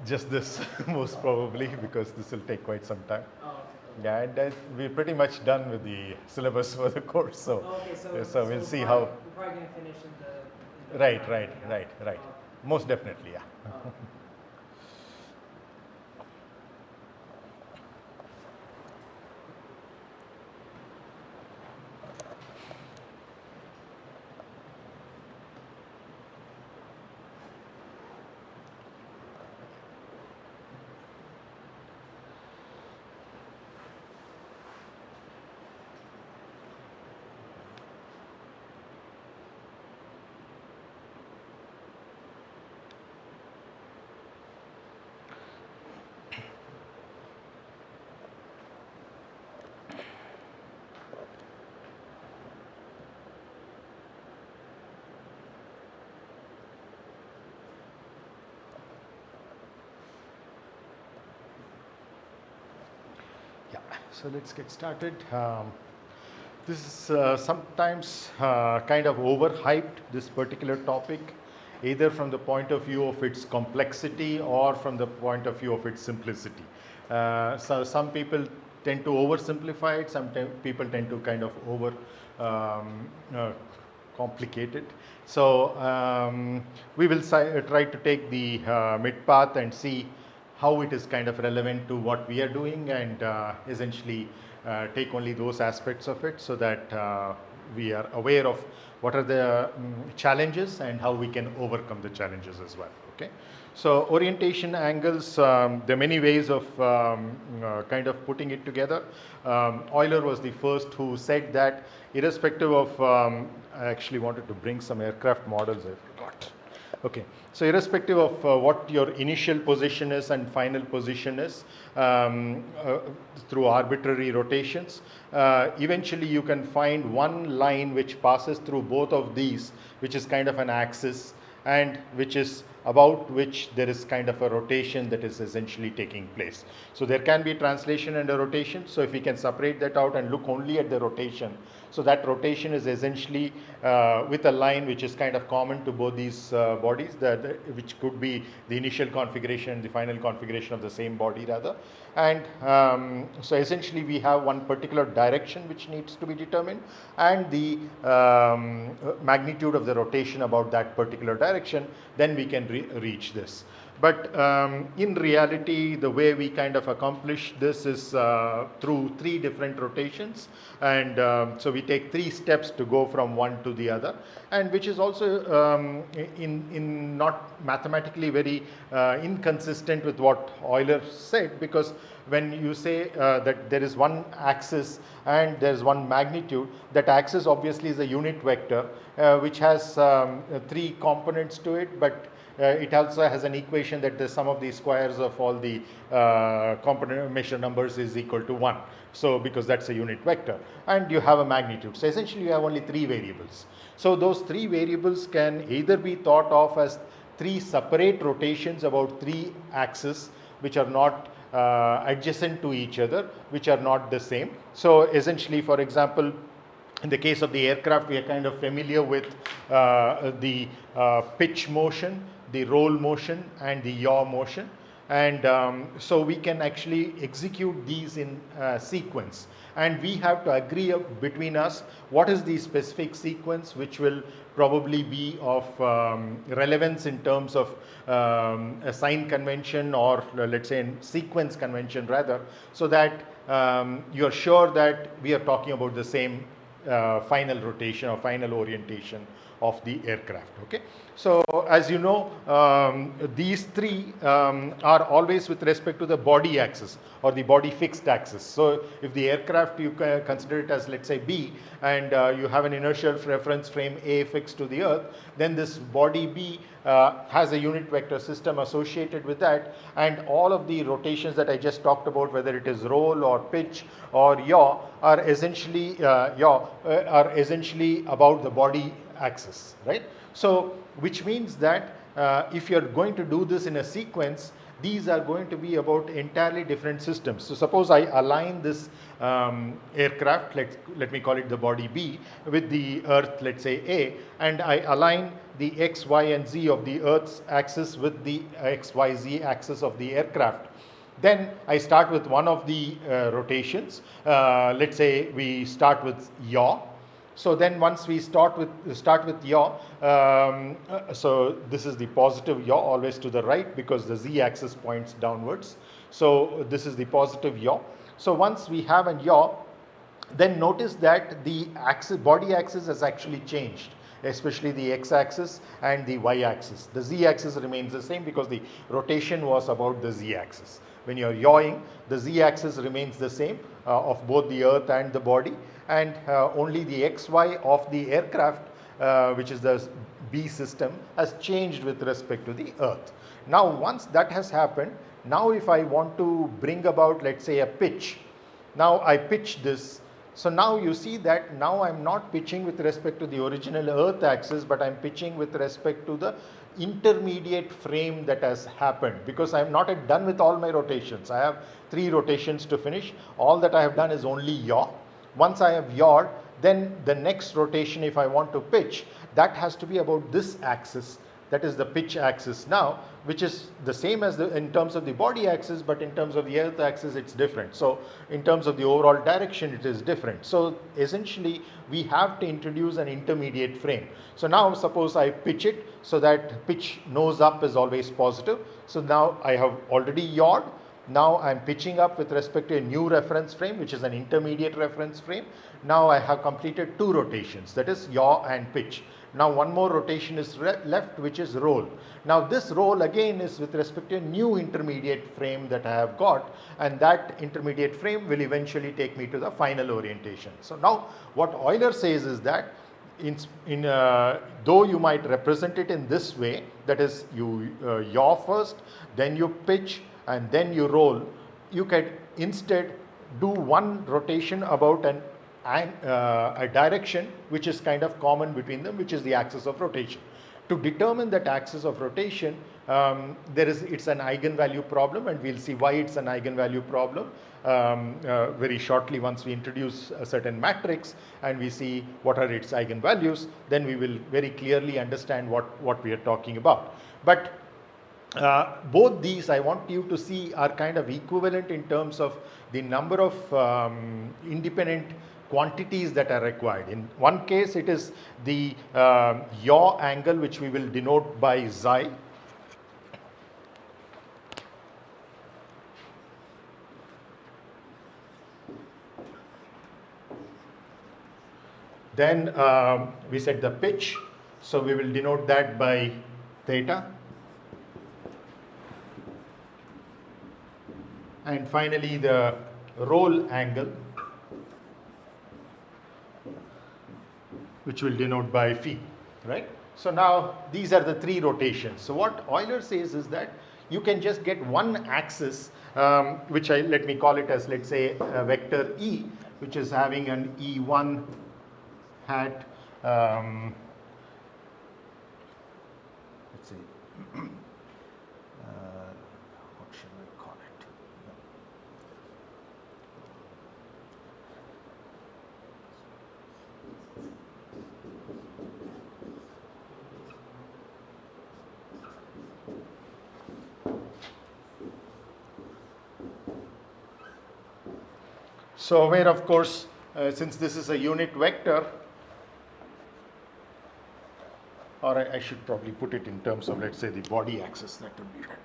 just this most probably, because this will take quite some time. Oh, okay. Yeah, and we're pretty much done with the syllabus for the course, so Okay, so we'll see how. We're probably going to finish in the Right, time. right, Yeah. right, right. Okay. Most definitely, yeah. Okay. Yeah, so let's get started. This is sometimes kind of overhyped, this particular topic, either from the point of view of its complexity or from the point of view of its simplicity. So some people tend to oversimplify it, some people tend to kind of over complicate it. So we will try to take the mid path and see how it is kind of relevant to what we are doing, and essentially take only those aspects of it, so that we are aware of what are the challenges and how we can overcome the challenges as well. Okay, so orientation angles, there are many ways of kind of putting it together. Euler was the first who said that irrespective of I actually wanted to bring some aircraft models, I forgot. Okay, so irrespective of what your initial position is and final position is, through arbitrary rotations, eventually you can find one line which passes through both of these, which is kind of an axis, and which is about which there is kind of a rotation that is essentially taking place. So there can be translation and a rotation. So if we can separate that out and look only at the rotation, so that rotation is essentially with a line which is kind of common to both these bodies, which could be the initial configuration, the final configuration of the same body rather. And so essentially we have one particular direction which needs to be determined, and the magnitude of the rotation about that particular direction, then we can reach this. But in reality, the way we kind of accomplish this is through 3 different rotations, and so we take 3 steps to go from one to the other, and which is also in not mathematically very inconsistent with what Euler said, because when you say that there is one axis and there is one magnitude, that axis obviously is a unit vector which has 3 components to it, but it also has an equation that the sum of the squares of all the component measure numbers is equal to 1. So because that's a unit vector, and you have a magnitude. So essentially you have only 3 variables. So those 3 variables can either be thought of as 3 separate rotations about 3 axes which are not adjacent to each other, which are not the same. So essentially, for example, in the case of the aircraft, we are kind of familiar with the pitch motion, the roll motion, and the yaw motion. And so we can actually execute these in sequence. And we have to agree between us what is the specific sequence which will probably be of relevance in terms of a sign convention, or let's say sequence convention rather, so that you're sure that we are talking about the same final rotation or final orientation of the aircraft. Okay, so as you know, these 3 are always with respect to the body axis or the body fixed axis. So if the aircraft, you can consider it as, let's say, B, and you have an inertial reference frame A fixed to the earth, then this body B has a unit vector system associated with that, and all of the rotations that I just talked about, whether it is roll or pitch or yaw, are essentially about the body axis, right? So which means that if you're going to do this in a sequence, these are going to be about entirely different systems. So suppose I align this aircraft, let me call it the body B, with the Earth, let's say A, and I align the X, Y, and Z of the Earth's axis with the X, Y, Z axis of the aircraft. Then I start with one of the rotations. Let's say we start with yaw. So then once we start with yaw, so this is the positive yaw, always to the right, because the z-axis points downwards. So this is the positive yaw. So once we have a yaw, then notice that the body axis has actually changed, especially the x-axis and the y-axis. The z-axis remains the same because the rotation was about the z-axis. When you're yawing, the z-axis remains the same of both the Earth and the body, and only the xy of the aircraft, which is the B system, has changed with respect to the Earth. Now once that has happened, now if I want to bring about, let's say, a pitch, now I pitch this. So now you see that now I'm not pitching with respect to the original Earth axis, but I'm pitching with respect to the intermediate frame that has happened, because I'm not yet done with all my rotations. I have 3 rotations to finish. All that I have done is only yaw. Once I have yawed, then the next rotation, if I want to pitch, that has to be about this axis. That is the pitch axis now, which is the same as in terms of the body axis, but in terms of the Earth axis, it's different. So in terms of the overall direction, it is different. So essentially, we have to introduce an intermediate frame. So now suppose I pitch it so that pitch nose up is always positive. So now I have already yawed. Now I'm pitching up with respect to a new reference frame, which is an intermediate reference frame. Now I have completed 2 rotations, that is yaw and pitch. Now one more rotation is left, which is roll. Now this roll again is with respect to a new intermediate frame that I have got, and that intermediate frame will eventually take me to the final orientation. So now what Euler says is that though you might represent it in this way, that is you yaw first, then you pitch, and then you roll, you can instead do one rotation about a direction which is kind of common between them, which is the axis of rotation. To determine that axis of rotation, it's an eigenvalue problem, and we'll see why it's an eigenvalue problem very shortly once we introduce a certain matrix and we see what are its eigenvalues. Then we will very clearly understand what we are talking about. But both these, I want you to see, are kind of equivalent in terms of the number of independent quantities that are required. In one case, it is the yaw angle, which we will denote by xi. Then we said the pitch, so we will denote that by theta. And finally, the roll angle, which will denote by phi, right? So now these are the 3 rotations. So what Euler says is that you can just get one axis, which let me call it as, let's say, a vector E, which is having an E1 hat, let's see, what should we call it? So where, of course, since this is a unit vector, or I should probably put it in terms of, let's say, the body axis, that would be better.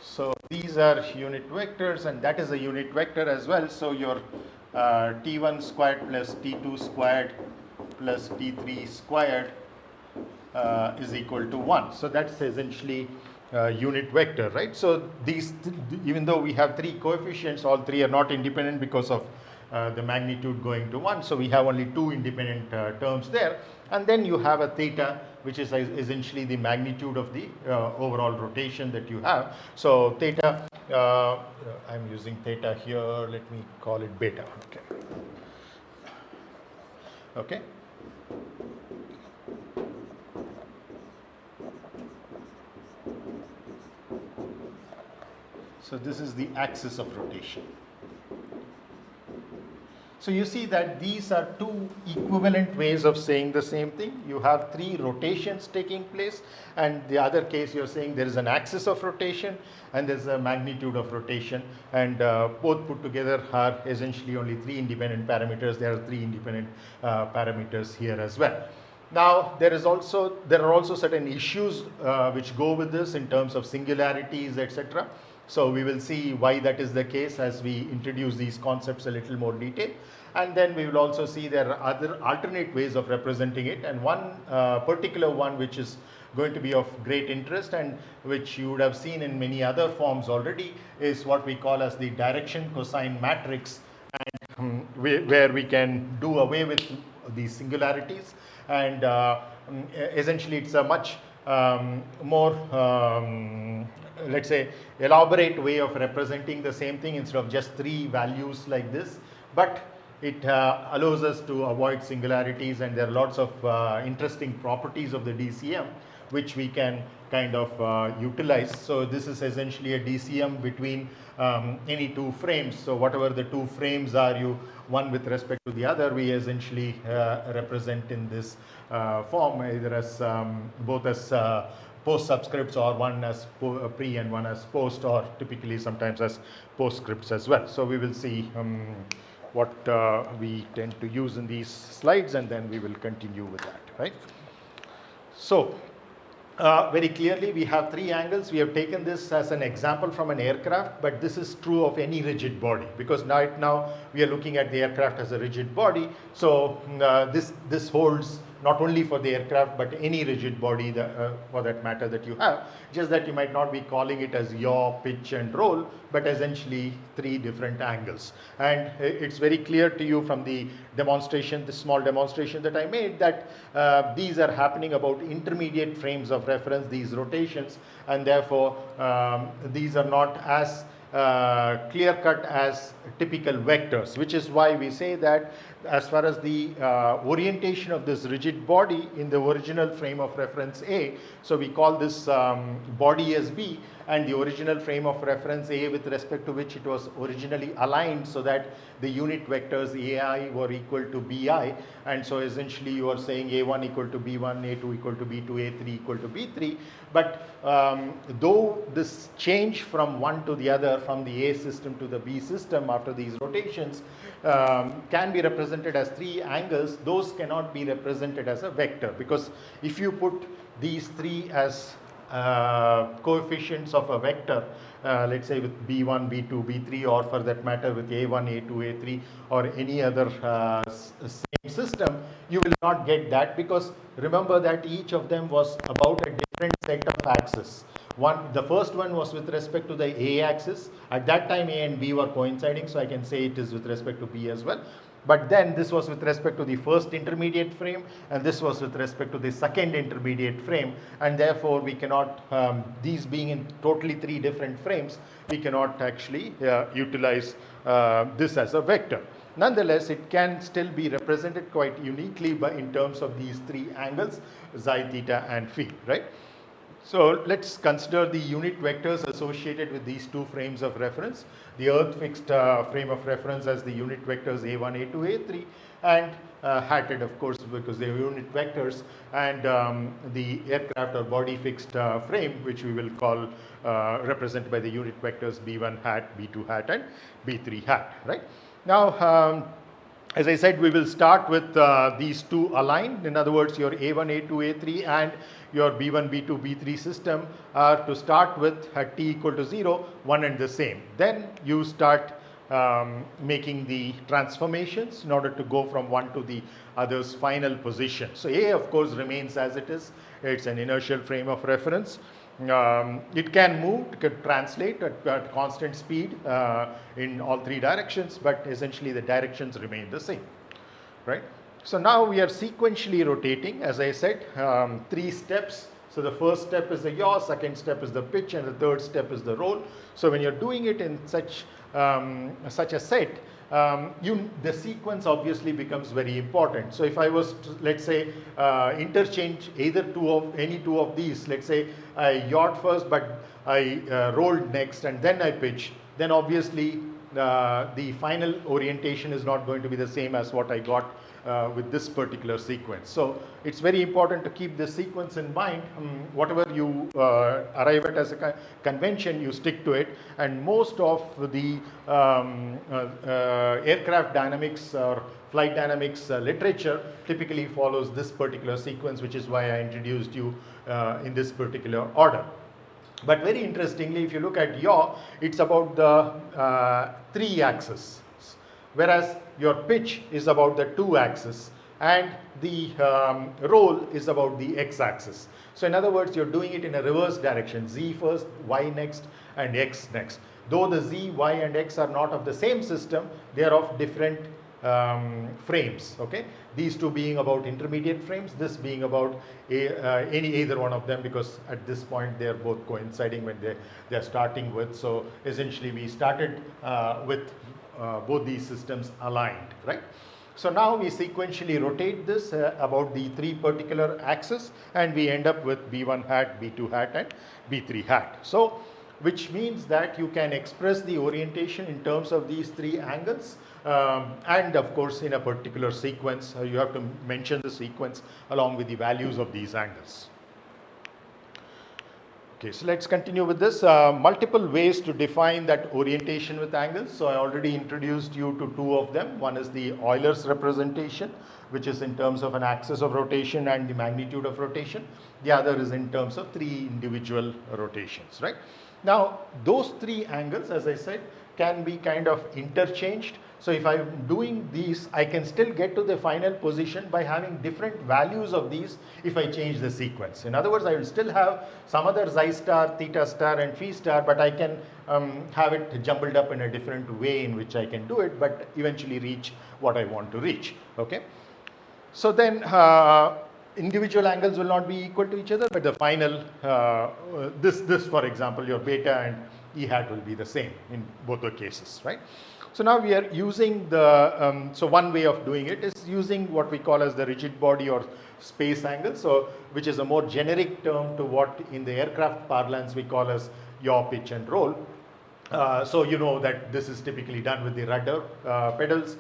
So these are unit vectors, and that is a unit vector as well. So your t1 squared plus t2 squared plus t3 squared is equal to 1. So that's essentially unit vector, right? So these, even though we have 3 coefficients, all 3 are not independent because of the magnitude going to 1. So we have only two independent terms there. And then you have a theta, which is essentially the magnitude of the overall rotation that you have. So theta, I'm using theta here, let me call it beta. Okay. So this is the axis of rotation. So you see that these are two equivalent ways of saying the same thing. You have three rotations taking place, and the other case you're saying there is an axis of rotation and there's a magnitude of rotation, and both put together are essentially only three independent parameters. There are three independent parameters here as well. Now there are also certain issues which go with this in terms of singularities, etc. So we will see why that is the case as we introduce these concepts a little more detail, and then we will also see there are other alternate ways of representing it, and one particular one which is going to be of great interest and which you would have seen in many other forms already is what we call as the direction cosine matrix, and where we can do away with these singularities, and essentially it's a much more let's say elaborate way of representing the same thing instead of just three values like this, but it allows us to avoid singularities, and there are lots of interesting properties of the DCM which we can kind of utilize. So this is essentially a DCM between any two frames. So whatever the two frames are, one with respect to the other, we essentially represent in this form, either as both as post subscripts, or one as pre and one as post, or typically sometimes as postscripts as well. So we will see what we tend to use in these slides, and then we will continue with that, right? So very clearly we have three angles. We have taken this as an example from an aircraft, but this is true of any rigid body, because right now we are looking at the aircraft as a rigid body. So this holds not only for the aircraft but any rigid body for that matter that you have, just that you might not be calling it as yaw, pitch and roll, but essentially three different angles. And it's very clear to you from the demonstration, the small demonstration that I made, that these are happening about intermediate frames of reference, these rotations, and therefore these are not as clear cut as typical vectors, which is why we say that as far as the orientation of this rigid body in the original frame of reference A, so we call this body as B, and the original frame of reference A with respect to which it was originally aligned, so that the unit vectors AI were equal to BI, and so essentially you are saying A1 equal to B1, A2 equal to B2, A3 equal to B3. But though this change from one to the other, from the A system to the B system after these rotations can be represented as three angles, those cannot be represented as a vector, because if you put these three as coefficients of a vector, let's say with B1, B2, B3, or for that matter with A1, A2, A3, or any other same system, you will not get that, because remember that each of them was about a different set of axes. The first one was with respect to the A axis. At that time A and B were coinciding, so I can say it is with respect to B as well. But then this was with respect to the first intermediate frame, and this was with respect to the second intermediate frame, and therefore we cannot, these being in totally three different frames, we cannot actually utilize this as a vector. Nonetheless, it can still be represented quite uniquely in terms of these three angles, xi, theta and phi, right? So let's consider the unit vectors associated with these two frames of reference. The earth fixed frame of reference as the unit vectors A1, A2, A3, and hatted, of course, because they are unit vectors, and the aircraft or body fixed frame, which we will call represented by the unit vectors B1 hat, B2 hat and B3 hat, right? Now, as I said, we will start with these two aligned. In other words, your A1, A2, A3 and your B1, B2, B3 system are to start with at t equal to 0, one and the same. Then you start making the transformations in order to go from one to the other's final position. So A, of course, remains as it is. It's an inertial frame of reference. It can move, it can translate at constant speed in all three directions, but essentially the directions remain the same, right? So now we are sequentially rotating, as I said, 3 steps. So the first step is the yaw, second step is the pitch, and the third step is the roll. So when you're doing it in such a set, the sequence obviously becomes very important. So if I was to, let's say, interchange either any two of these, let's say I yawed first, but I rolled next, and then I pitch, then obviously the final orientation is not going to be the same as what I got with this particular sequence. So it's very important to keep this sequence in mind. Whatever you arrive at as a convention, you stick to it, and most of the aircraft dynamics or flight dynamics literature typically follows this particular sequence, which is why I introduced you in this particular order. But very interestingly, if you look at yaw, it's about the 3 axis, whereas your pitch is about the 2 axis, and the roll is about the x axis. So in other words, you're doing it in a reverse direction, z first, y next, and x next. Though the z, y, and x are not of the same system, they are of different frames. Okay, these two being about intermediate frames, this being about either one of them, because at this point they are both coinciding when they are starting with. So essentially we started with both these systems aligned, right? So now we sequentially rotate this about the 3 particular axes, and we end up with b1 hat, b2 hat, and b3 hat. So which means that you can express the orientation in terms of these 3 angles, and of course in a particular sequence you have to mention the sequence along with the values of these angles. Okay, so let's continue with this. Multiple ways to define that orientation with angles. So I already introduced you to 2 of them. One is the Euler's representation, which is in terms of an axis of rotation and the magnitude of rotation. The other is in terms of 3 individual rotations, right? Now, those 3 angles, as I said, can be kind of interchanged. So if I'm doing these, I can still get to the final position by having different values of these if I change the sequence. In other words, I will still have some other xi star, theta star, and phi star, but I can have it jumbled up in a different way in which I can do it, but eventually reach what I want to reach. Okay. So then individual angles will not be equal to each other, but the final, this for example, your beta and E hat will be the same in both the cases, right? So now we are using the, so one way of doing it is using what we call as the rigid body or space angle, so which is a more generic term to what in the aircraft parlance we call as yaw, pitch, and roll. So you know that this is typically done with the rudder pedals,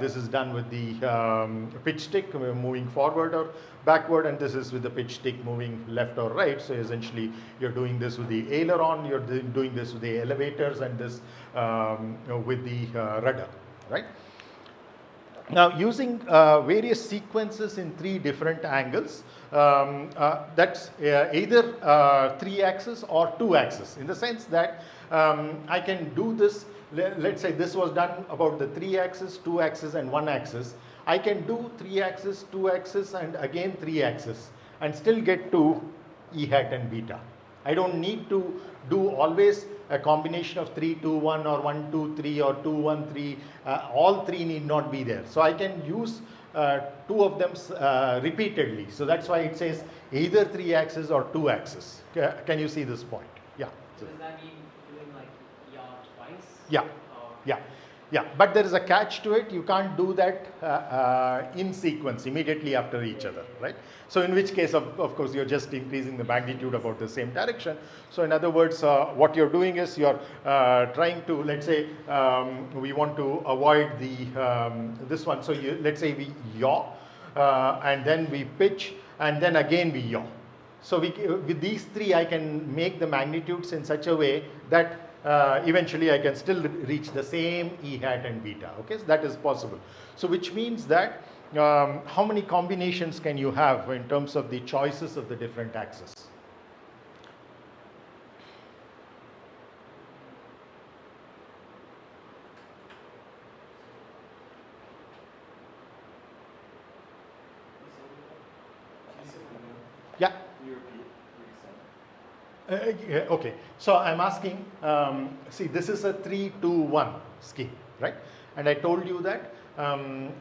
this is done with the pitch stick moving forward or backward, and this is with the pitch stick moving left or right. So essentially you're doing this with the aileron, you're doing this with the elevators, and this with the rudder, right? Now using various sequences in 3 different angles, that's either 3 axis or 2 axis, in the sense that I can do this, let's say this was done about the 3 axis, 2 axis, and 1 axis. I can do 3 axis, 2 axis, and again 3 axis, and still get to E hat and beta. I don't need to do always a combination of 3, 2, 1, or 1, 2, 3, or 2, 1, 3. All 3 need not be there. So I can use 2 of them repeatedly. So that's why it says either 3 axis or 2 axis. Can you see this point? Yeah. So does that mean doing like yaw twice? Yeah. Or Yeah. Yeah, but there is a catch to it. You can't do that in sequence immediately after each other, right? So in which case, of course, you're just increasing the magnitude about the same direction. So in other words, what you're doing is you're trying to, let's say, we want to avoid the this one. So let's say we yaw, and then we pitch, and then again we yaw. So with these 3, I can make the magnitudes in such a way that eventually I can still reach the same E hat and beta. Okay, so that is possible. So which means that how many combinations can you have in terms of the choices of the different axes? Yeah. Okay, so I'm asking, see, this is a 3-2-1 scheme, right? And I told you that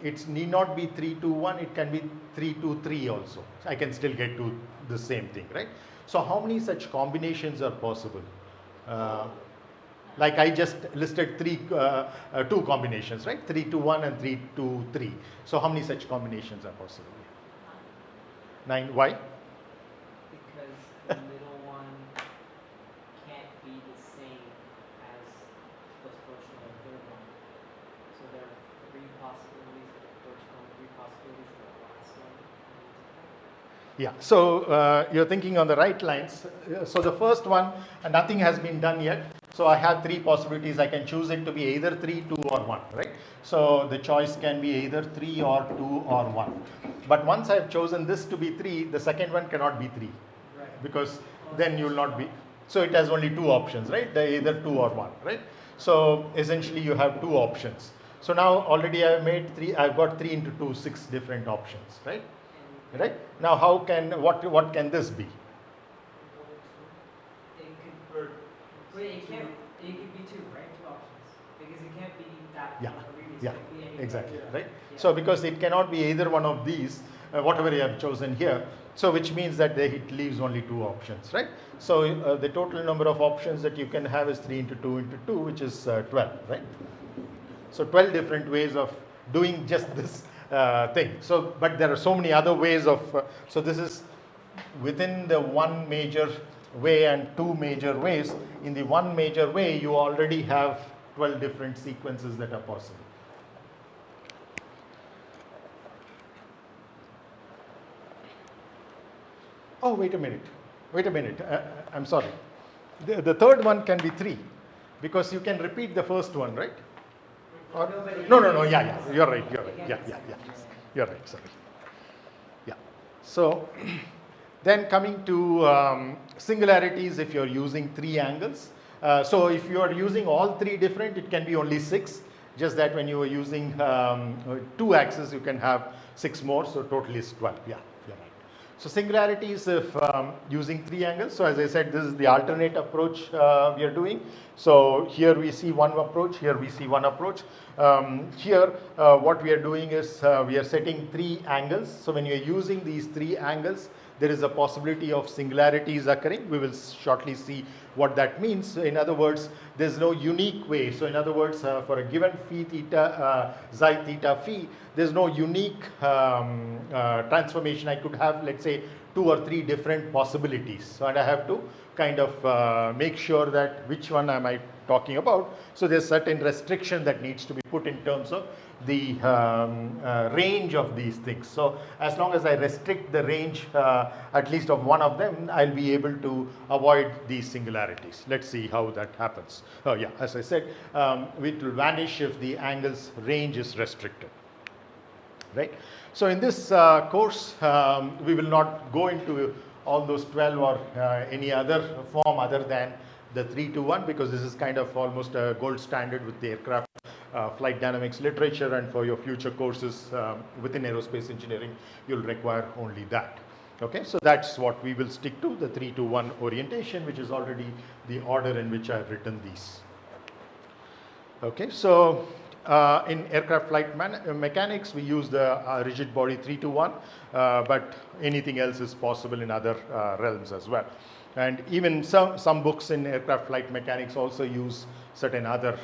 it need not be 3-2-1, it can be 3-2-3 also. I can still get to the same thing, right? So how many such combinations are possible? Like I just listed two combinations, right? 3-2-1 and 3-2-3. So how many such combinations are possible? 9. Why? Because the middle one can't be the same as the first one and third one. So there are 3 possibilities for the first one, 3 possibilities for the last one. Yeah, so you're thinking on the right lines. So the first one, nothing has been done yet. So I have 3 possibilities. I can choose it to be either 3, 2 or 1, right? So the choice can be either 3 or 2 or 1. But once I've chosen this to be 3, the second one cannot be 3. Right. Because then you will not be, so it has only 2 options, right? They're either 2 or 1, right? So essentially you have 2 options. So now already I've made 3, I've got 3 into 2, 6 different options, right? Right? Now how can, what can this be? It could, wait, it could be 2, right? 2 options. Because it can't be that. Yeah, previous, yeah, it could be any exactly, other. right? Yeah. So because it cannot be either one of these, whatever you have chosen here, so which means that it leaves only 2 options, right? So the total number of options that you can have is 3 into 2 into 2, which is 12, right? So 12 different ways of doing just this thing. So, but there are so many other ways of, so this is within the one major way and 2 major ways. In the one major way, you already have 12 different sequences that are possible. Oh, wait a minute. Wait a minute. I'm sorry. The third one can be 3 because you can repeat the first one, right? Or, no, yeah, you're right, yeah. You're right, sorry. Yeah. So then coming to singularities, if you're using 3 angles. So if you are using all 3 different, it can be only 6. Just that when you are using 2 axes, you can have 6 more, so total is 12. Yeah, you're right. So singularities if using 3 angles. So as I said, this is the alternate approach we are doing. So here we see one approach, here we see one approach. Here what we are doing is we are setting 3 angles. So when you are using these 3 angles, there is a possibility of singularities occurring. We will shortly see what that means. In other words, there's no unique way. So in other words, for a given phi theta, xi theta phi, there's no unique transformation. I could have, let's say, 2 or 3 different possibilities. So, and I have to kind of make sure that which one am I talking about. So there's certain restriction that needs to be put in terms of the range of these things. So as long as I restrict the range at least of one of them, I'll be able to avoid these singularities. Let's see how that happens. Oh yeah, as I said, it will vanish if the angle's range is restricted. Right? So in this course, we will not go into all those 12 or any other form other than the 3-to-1 because this is kind of almost a gold standard with the aircraft flight dynamics literature, and for your future courses within aerospace engineering, you'll require only that. Okay, so that's what we will stick to, the 3-to-1 orientation, which is already the order in which I've written these. Okay, so in aircraft flight mechanics, we use the rigid body 3-to-1, but anything else is possible in other realms as well. And even some books in aircraft flight mechanics also use certain other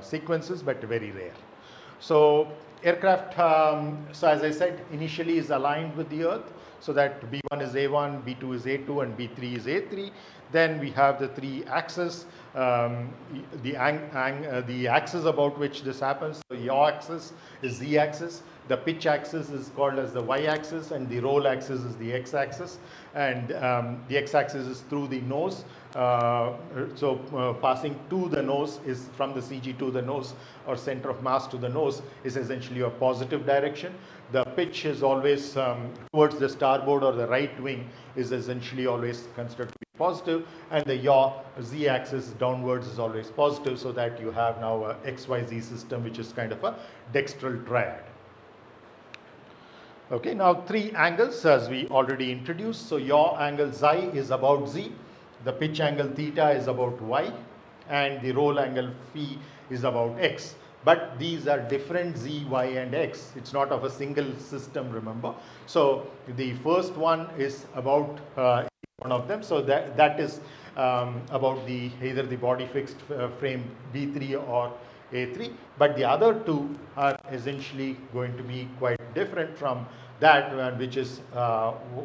sequences, but very rare. So aircraft, so as I said, initially is aligned with the Earth, so that B1 is A1, B2 is A2, and B3 is A3. Then we have the 3 axes, the axis about which this happens. The yaw axis is Z axis, the pitch axis is called as the Y axis, and the roll axis is the X axis, and the X axis is through the nose. Passing to the nose is from the CG to the nose, or center of mass to the nose, is essentially a positive direction. The pitch is always towards the starboard or the right wing, is essentially always considered to be positive, and the yaw Z axis downwards is always positive, so that you have now a XYZ system, which is kind of a dextral triad. Okay, now 3 angles as we already introduced. So yaw angle xi is about Z. the pitch angle theta is about y, and the roll angle phi is about x. But these are different z, y, and x. It's not of a single system, remember. So the first one is about one of them. So that is about either the body fixed frame B3 or A3. But the other two are essentially going to be quite different from that, which is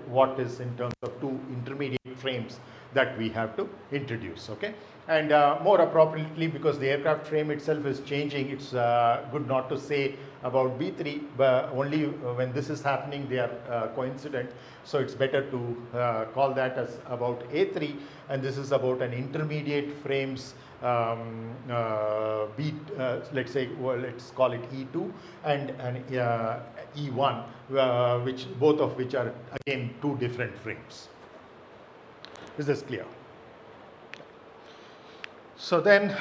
what is in terms of two intermediate frames that we have to introduce. Okay, and more appropriately, because the aircraft frame itself is changing, it's good not to say about B3, but only when this is happening they are coincident. So it's better to call that as about A3, and this is about an intermediate frames let's say, well, let's call it E2 and an E1, which both of which are again two different frames. Is this clear? So then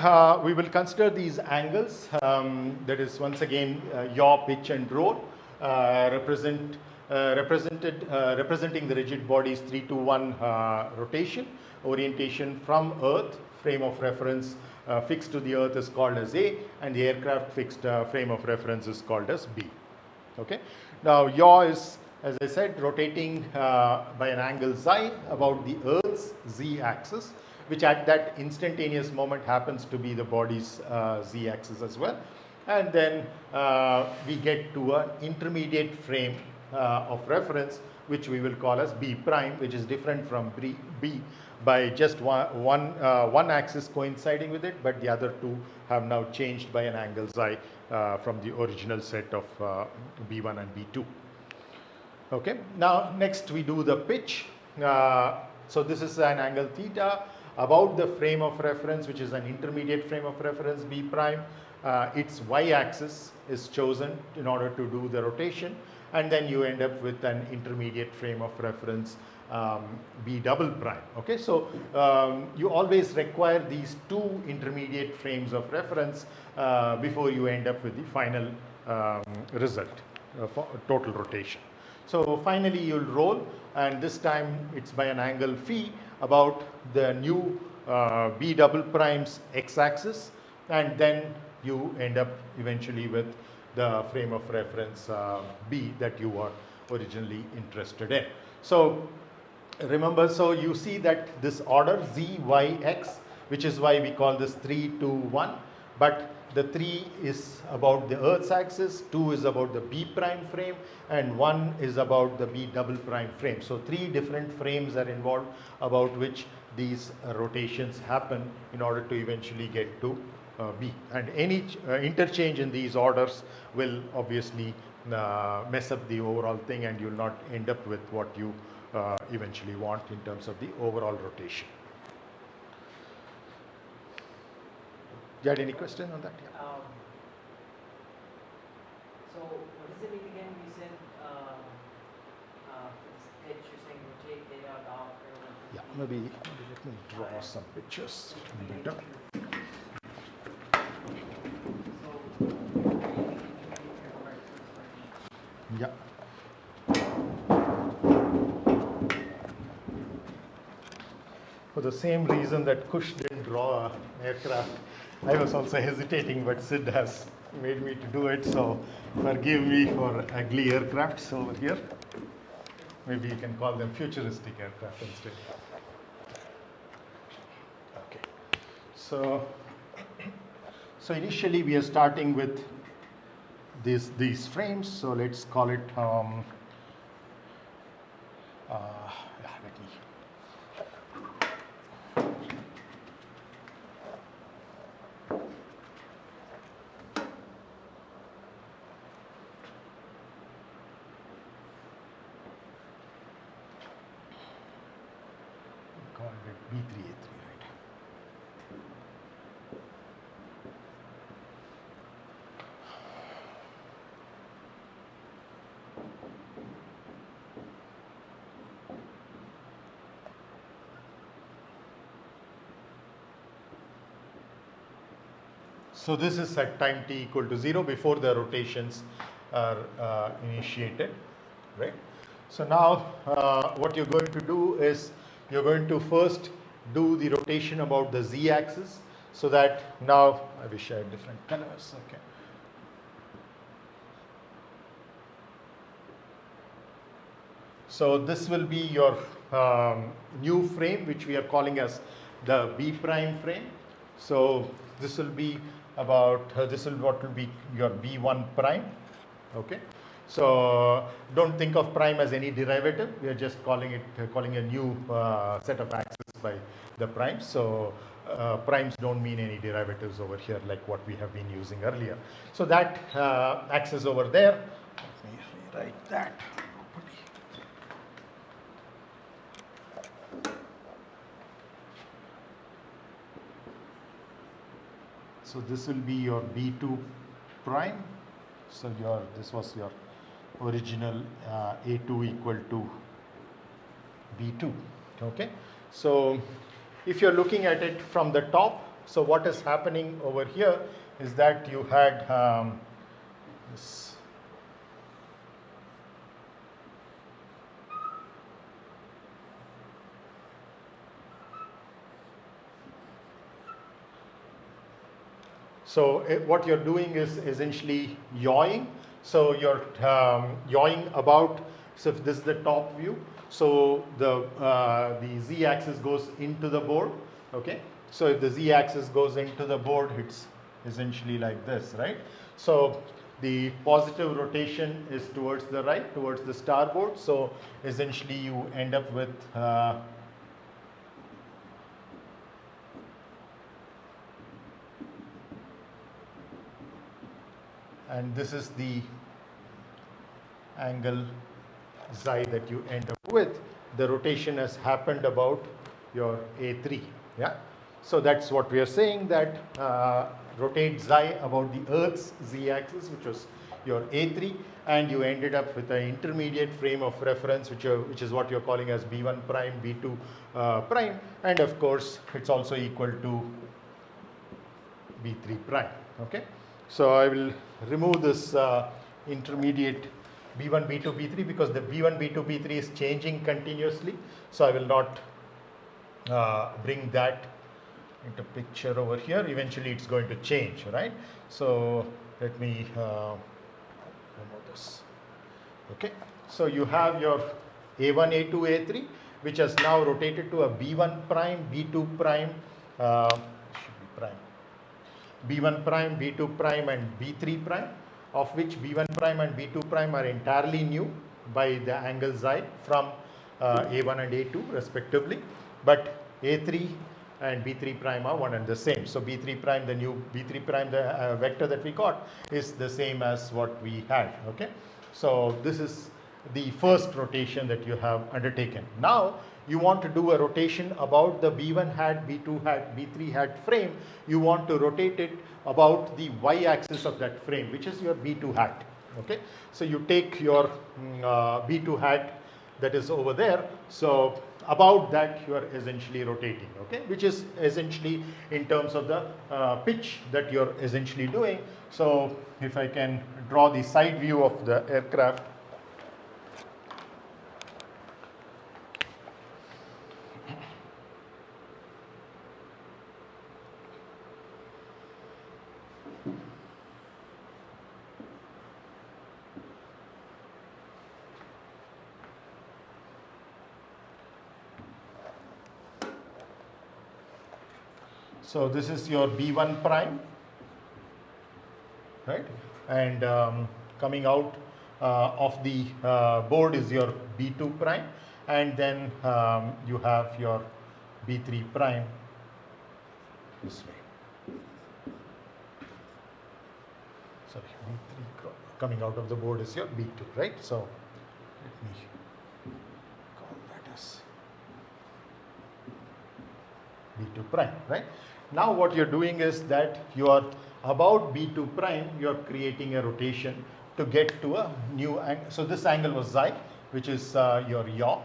we will consider these angles, that is once again yaw, pitch and roll, representing the rigid body's 3-to-1 rotation. Orientation from Earth, frame of reference fixed to the Earth is called as A, and the aircraft fixed frame of reference is called as B. Okay. Now yaw is, as I said, rotating by an angle psi about the Earth's z-axis, which at that instantaneous moment happens to be the body's z-axis as well. And then we get to an intermediate frame of reference, which we will call as B prime, which is different from B by just one axis coinciding with it, but the other two have now changed by an angle psi from the original set of B1 and B2. Okay, now next we do the pitch. So this is an angle theta about the frame of reference, which is an intermediate frame of reference B prime. Its y-axis is chosen in order to do the rotation, and then you end up with an intermediate frame of reference B double prime. Okay, so you always require these two intermediate frames of reference before you end up with the final result for total rotation. So finally you'll roll, and this time it's by an angle phi about the new B double prime's x-axis, and then you end up eventually with the frame of reference B that you were originally interested in. So remember, so you see that this order z, y, x, which is why we call this 3, 2, 1, but the 3 is about the Earth's axis, 2 is about the B prime frame, and 1 is about the B double prime frame. So 3 different frames are involved about which these rotations happen in order to eventually get to B. And any interchange in these orders will obviously mess up the overall thing, and you'll not end up with what you eventually want in terms of the overall rotation. You had any question on that? Yeah. So what does it mean again? You said for this pitch, you're saying rotate theta dot. Yeah, maybe let me draw some pictures. Better. Yeah. For the same reason that Kush didn't draw an aircraft, I was also hesitating, but Sid has made me to do it, so forgive me for ugly aircrafts over here. Maybe you can call them futuristic aircraft instead. Okay. So initially we are starting with these frames. So let's call it B3A3, right? So this is at time t equal to 0 before the rotations are initiated, right? So now what you're going to do is you're going to first do the rotation about the z-axis, so that now, I wish I had different colors, okay. So this will be your new frame, which we are calling as the B prime frame. So this will be about, this will what will be your B1 prime, okay. So don't think of prime as any derivative. We are just calling it, calling a new set of axes by the primes. So primes don't mean any derivatives over here like what we have been using earlier. So that axis over there, let me rewrite that properly. So this will be your B2 prime. So this was your original A2 equal to B2. Okay. So if you're looking at it from the top, so what is happening over here is that you had this. So what you're doing is essentially yawing. So you're yawing about, so if this is the top view, so the z-axis goes into the board, okay? So if the z-axis goes into the board, it's essentially like this, right? So the positive rotation is towards the right, towards the starboard. So essentially you end up with and this is the angle xi that you end up with. The rotation has happened about your A3. Yeah. So that's what we are saying, that rotate xi about the Earth's z-axis, which was your A3, and you ended up with an intermediate frame of reference, which is what you're calling as B1 prime, B2 prime, and of course it's also equal to B3 prime. Okay. So I will remove this intermediate B1, B2, B3 because the B1, B2, B3 is changing continuously. So I will not bring that into picture over here. Eventually it's going to change, right? So let me remove this. Okay. So you have your A1, A2, A3, which has now rotated to a B1 prime, B2 prime, should be prime. B1 prime, B2 prime and B3 prime, of which B1 prime and B2 prime are entirely new by the angle xi from A1 and A2 respectively, but A3 and B3 prime are one and the same. So B3 prime, the new B3 prime, the vector that we got is the same as what we had, okay. So this is the first rotation that you have undertaken. Now you want to do a rotation about the B1 hat, B2 hat, B3 hat frame. You want to rotate it about the y-axis of that frame, which is your B2 hat. Okay, so you take your B2 hat that is over there. So about that you are essentially rotating. Okay, which is essentially in terms of the pitch that you're essentially doing. So if I can draw the side view of the aircraft. So this is your B1 prime, right? And coming out of the board is your B2 prime, and then you have your B3 prime this way. Sorry, B3 coming out of the board is your B2, right? So let me call that as B2 prime, right? Now what you're doing is that you are about B2 prime, you're creating a rotation to get to a new angle. So this angle was xi, which is your yaw.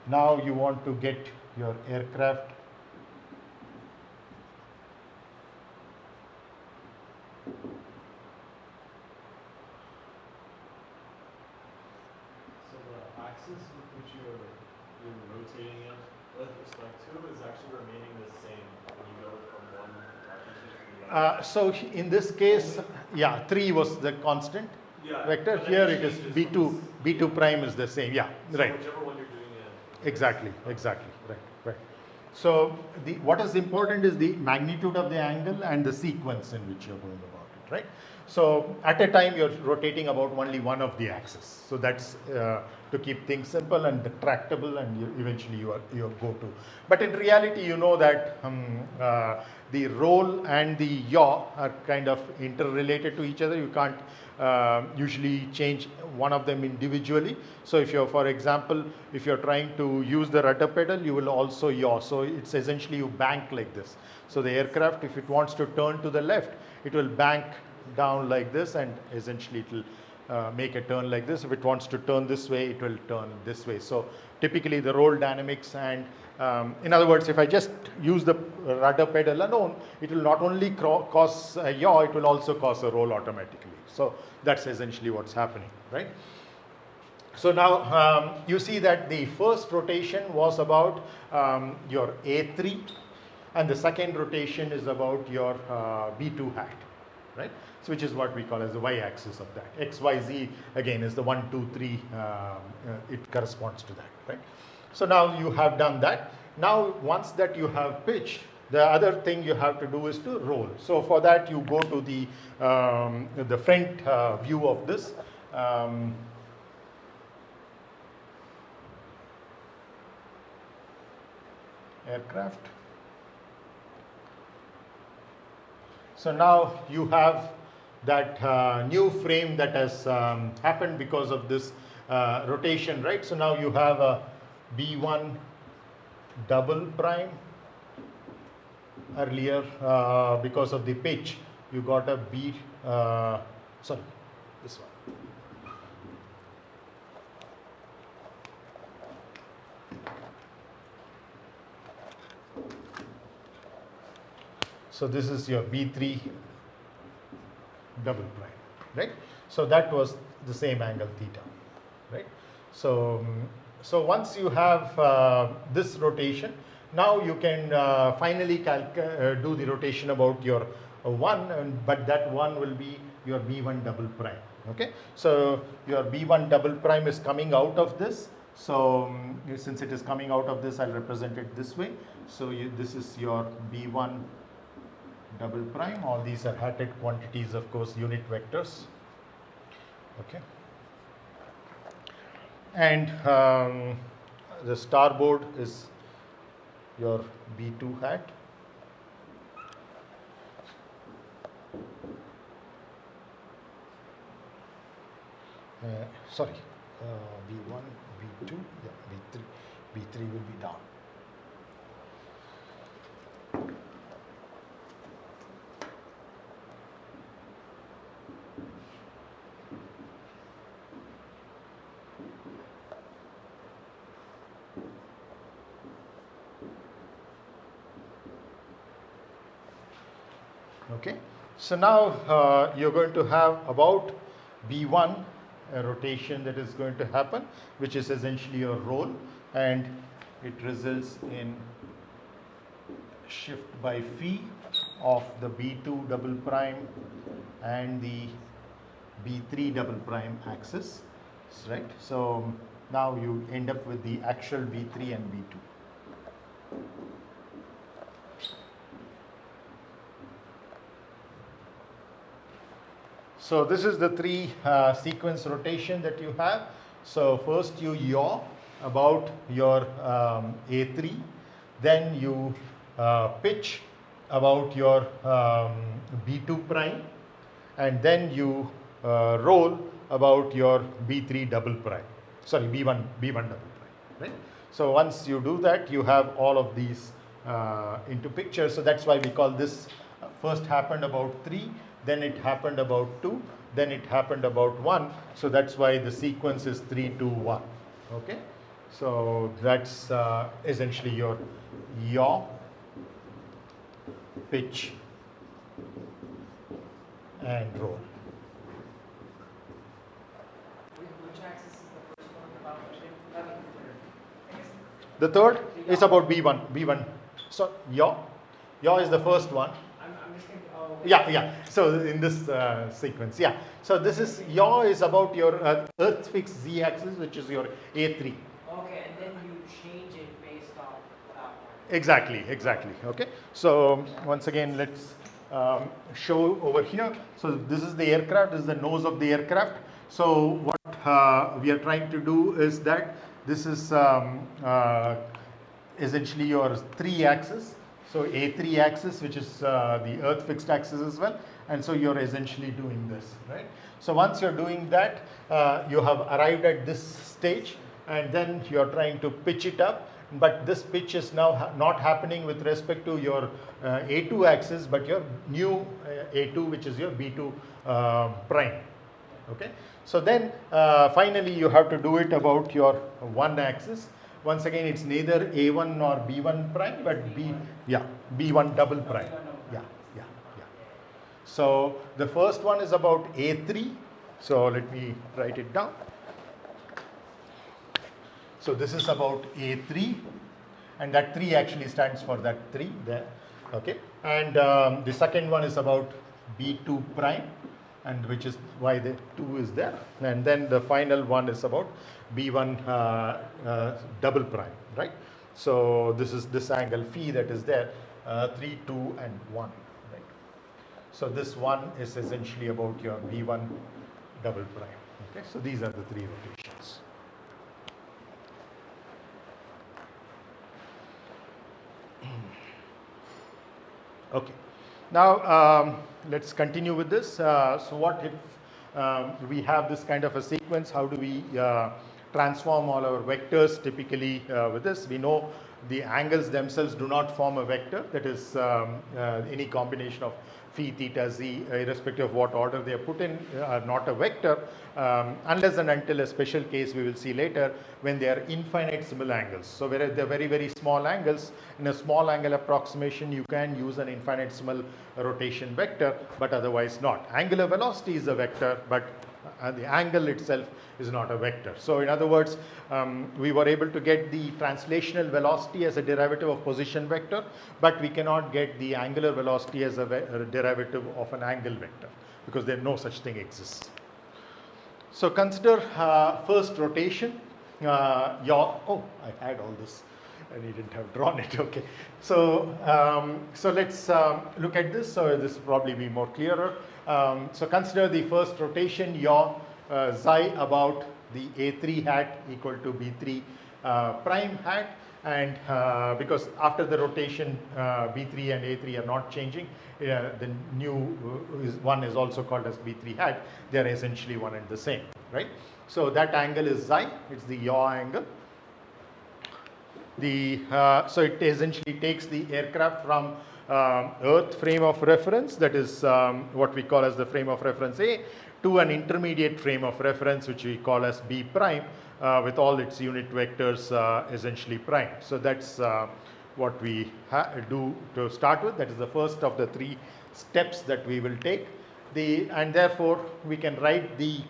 Now you want to get your aircraft so the axis would which you're rotating it with respect to is actually remaining the same when you go from one matrix to the other. So in this case, yeah, 3 was the constant Yeah, vector. but then Here it it is changes B2, from this- B2 prime is the same. Yeah, So right. whichever one you're doing it. Exactly, exactly. Right, right. So what is important is the magnitude of the angle and the sequence in which you're going about it, right? So at a time you're rotating about only one of the axes. So that's to keep things simple and tractable, and eventually you go to. But in reality, you know that the roll and the yaw are kind of interrelated to each other. You can't usually change one of them individually. So if you're, for example, if you're trying to use the rudder pedal, you will also yaw. So it's essentially you bank like this. So the aircraft, if it wants to turn to the left, it will bank down like this, and essentially it will make a turn like this. If it wants to turn this way, it will turn this way. So typically the roll dynamics, and in other words, if I just use the rudder pedal alone, it will not only cause a yaw, it will also cause a roll automatically. So that's essentially what's happening, right? So now you see that the first rotation was about your A3, and the second rotation is about your B2 hat, right? So which is what we call as the y-axis of that. X, Y, Z again is the 1, 2, 3. It corresponds to that, right? So now you have done that. Now once that you have pitched, the other thing you have to do is to roll. So for that you go to the front view of this. Aircraft. So now you have that new frame that has happened because of this rotation, right? So now you have a B1 double prime. Earlier, because of the pitch, you got a B, sorry, this one. So this is your B3 double prime, right? So that was the same angle theta, right? So, so once you have this rotation, now you can finally do the rotation about your 1, but that 1 will be your B1 double prime, okay? So your B1 double prime is coming out of this. So since it is coming out of this, I'll represent it this way. So this is your B1 double prime. All these are hatted quantities, of course, unit vectors, okay? And the starboard is your B2 hat. Sorry, B1, B2, yeah, B3 will be down. Okay, so now you're going to have about B1 a rotation that is going to happen, which is essentially a roll, and it results in shift by phi of the B2 double prime and the B3 double prime axis, right? So now you end up with the actual B3 and B2. So this is the 3 sequence rotation that you have. So first you yaw about your A3, then you pitch about your B2 prime, and then you roll about your B3 double prime. Sorry, B1 double prime, right? So once you do that, you have all of these into picture. So that's why we call this first happened about 3, then it happened about 2, then it happened about 1. So that's why the sequence is 3, 2, 1. Okay, so that's essentially your yaw, pitch, and roll. Which axis is the first one about? I mean, The third is about B1. B1. So yaw is the first one. I'm just going to, oh. Yeah. So in this sequence, yeah. So this is yaw is about your earth fixed z-axis, which is your A3. Okay, and then you change it based on that one. Exactly. Okay. So once again, let's show over here. So this is the aircraft. This is the nose of the aircraft. So what we are trying to do is that this is essentially your 3-axis. So A3 axis, which is the earth fixed axis as well. And so you're essentially doing this, right? So once you're doing that, you have arrived at this stage, and then you're trying to pitch it up. But this pitch is now not happening with respect to your A2 axis, but your new A2, which is your B2 prime. Okay. So then finally you have to do it about your 1 axis. Once again, it's neither A1 nor B1 prime, but B1 double prime. Yeah. So the first one is about A3. So let me write it down. So this is about A3, and that 3 actually stands for that 3 there. Okay. And the second one is about B2 prime, and which is why the 2 is there. And then the final one is about B1 double prime, right? So this is this angle phi that is there, 3, 2 and 1, right? So this one is essentially about your B1 double prime. Okay, so these are the 3 rotations. Okay, now let's continue with this. So what if we have this kind of a sequence? How do we transform all our vectors typically with this? We know the angles themselves do not form a vector. That is any combination of phi, theta, z, irrespective of what order they are put in, are not a vector unless and until a special case we will see later when they are infinitesimal angles. So whereas they are very, very small angles, in a small angle approximation you can use an infinitesimal rotation vector, but otherwise not. Angular velocity is a vector, but the angle itself is not a vector. So in other words, we were able to get the translational velocity as a derivative of position vector, but we cannot get the angular velocity as a derivative of an angle vector because there no such thing exists. So consider first rotation. I had all this and you didn't have drawn it. Okay, so let's look at this. So this will probably be more clearer. So consider the first rotation, yaw xi about the A3 hat equal to B3 prime hat, and because after the rotation B3 and A3 are not changing, the new one is also called as B3 hat. They are essentially one and the same, right? So that angle is xi. It's the yaw angle. So it essentially takes the aircraft from Earth frame of reference, that is what we call as the frame of reference A, to an intermediate frame of reference which we call as B prime with all its unit vectors essentially prime. So that's what we do to start with. That is the first of the 3 steps that we will take. And therefore we can write the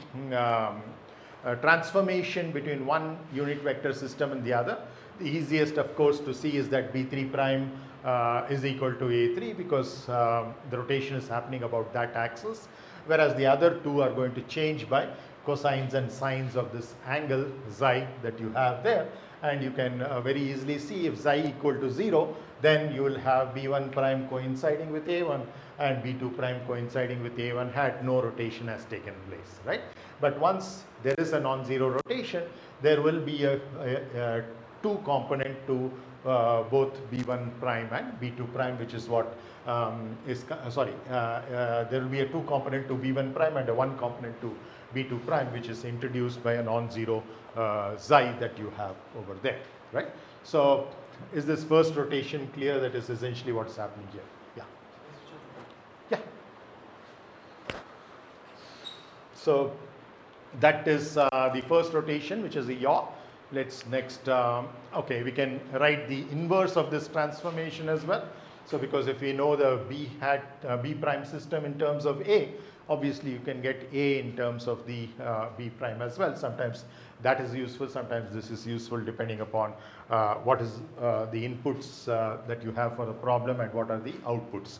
transformation between one unit vector system and the other. The easiest, of course, to see is that B3 prime is equal to A3 because the rotation is happening about that axis, whereas the other 2 are going to change by cosines and sines of this angle xi that you have there. And you can very easily see if xi equal to 0, then you will have B1 prime coinciding with A1 and B2 prime coinciding with A1 hat. No rotation has taken place, right? But once there is a non-zero rotation, there will be a 2 component to both B1 prime and B2 prime, which is what there will be a 2 component to B1 prime and a 1 component to B2 prime, which is introduced by a non-zero xi that you have over there, right? So is this first rotation clear? That is essentially what's happening here. Yeah. So that is the first rotation, which is the yaw. Let's next, okay, we can write the inverse of this transformation as well. So because if we know the B prime system in terms of A, obviously you can get A in terms of the B prime as well. Sometimes that is useful, sometimes this is useful depending upon what is the inputs that you have for the problem and what are the outputs.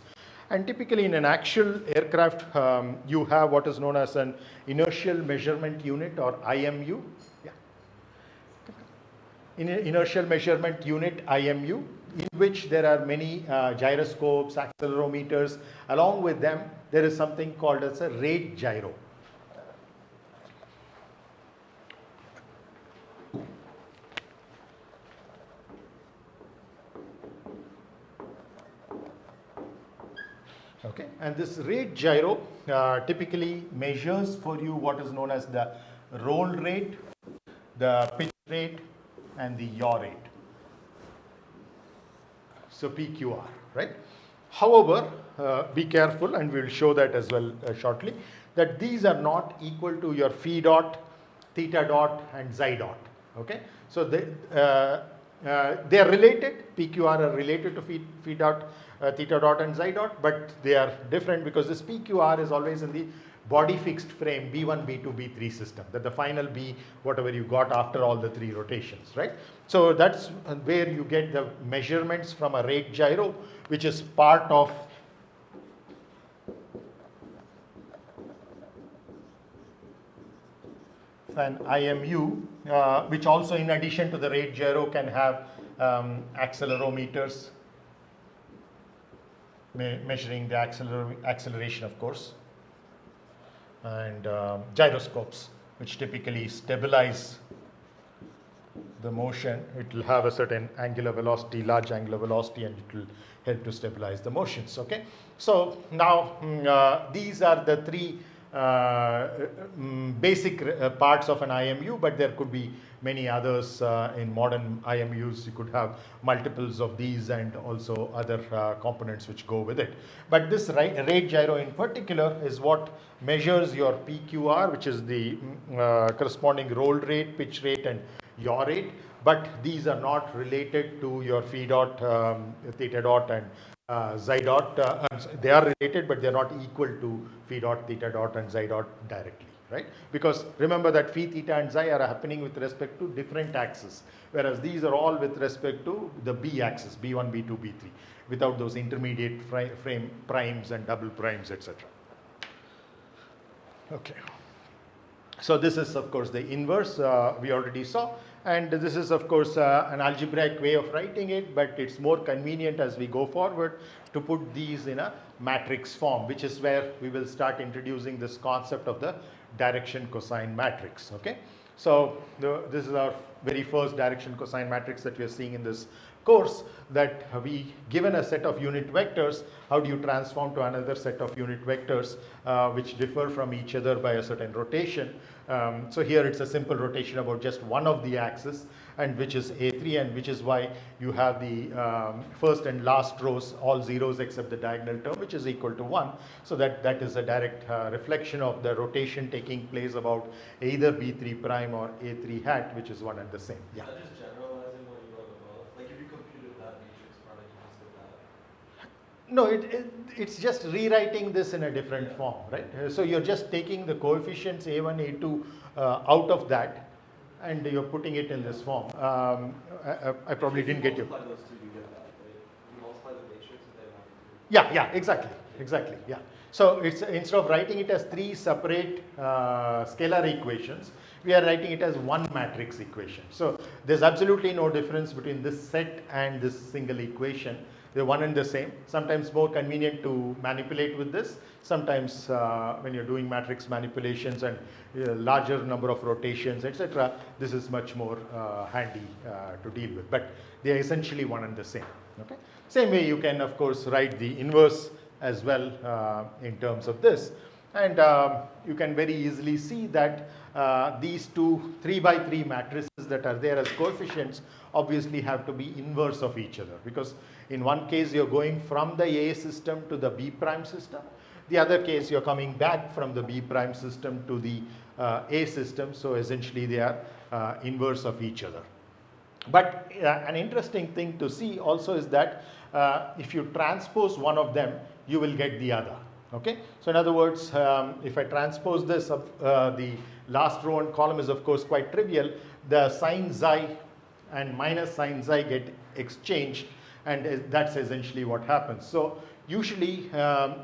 And typically in an actual aircraft, you have what is known as an inertial measurement unit, or IMU. Yeah. In an inertial measurement unit, IMU, in which there are many gyroscopes, accelerometers. Along with them, there is something called as a rate gyro. Okay, and this rate gyro typically measures for you what is known as the roll rate, the pitch rate, and the yaw rate. So PQR, right? However, be careful, and we will show that as well shortly, that these are not equal to your phi dot, theta dot, and xi dot. Okay, so they are related. PQR are related to phi dot, theta dot, and xi dot, but they are different because this PQR is always in the body fixed frame B1, B2, B3 system, that the final B, whatever you got after all the 3 rotations, right? So that's where you get the measurements from a rate gyro, which is part of an IMU, which also in addition to the rate gyro can have accelerometers, measuring the acceleration, of course, and gyroscopes, which typically stabilize the motion. It will have a certain angular velocity, large angular velocity, and it will help to stabilize the motions. Okay, so now these are the 3 basic parts of an IMU, but there could be many others in modern IMUs. You could have multiples of these and also other components which go with it. But this rate gyro in particular is what measures your PQR, which is the corresponding roll rate, pitch rate, and yaw rate. But these are not related to your phi dot, theta dot, and xi dot. They are related, but they are not equal to phi dot, theta dot, and xi dot directly, right? Because remember that phi, theta, and xi are happening with respect to different axes, whereas these are all with respect to the B axis, B1, B2, B3, without those intermediate frame primes and double primes, etc. Okay. So this is of course the inverse we already saw, and this is of course an algebraic way of writing it, but it's more convenient as we go forward to put these in a matrix form, which is where we will start introducing this concept of the direction cosine matrix. Okay, so this is our very first direction cosine matrix that we are seeing in this course, that we, given a set of unit vectors, how do you transform to another set of unit vectors which differ from each other by a certain rotation. So here it's a simple rotation about just one of the axes, and which is A3, and which is why you have the first and last rows all zeros except the diagonal term, which is equal to 1. So that is a direct reflection of the rotation taking place about either B3 prime or A3 hat, which is one and the same. Yeah. Is that just generalizing what you wrote above? Like if you computed that matrix product, you just did that? No, it's just rewriting this in a different form, right? So you're just taking the coefficients A1, A2 out of that, and you're putting it in this form. I probably didn't get you. If you multiply those two, you get that, right? You multiply the matrix with A1 and A2. Yeah, exactly, yeah. So it's, instead of writing it as 3 separate scalar equations, we are writing it as one matrix equation. So there's absolutely no difference between this set and this single equation. They're one and the same. Sometimes more convenient to manipulate with this. Sometimes when you're doing matrix manipulations and larger number of rotations, etc., this is much more handy to deal with. But they are essentially one and the same. Okay. Same way you can of course write the inverse as well in terms of this, and you can very easily see that these two 3 by 3 matrices that are there as coefficients obviously have to be inverse of each other, because in one case you're going from the A system to the B prime system, the other case you're coming back from the B prime system to the A system, so essentially they are inverse of each other. But an interesting thing to see also is that if you transpose one of them, you will get the other. Okay, so in other words, if I transpose this, the last row and column is of course quite trivial. The sin xi and minus sin xi get exchanged, and that's essentially what happens. So usually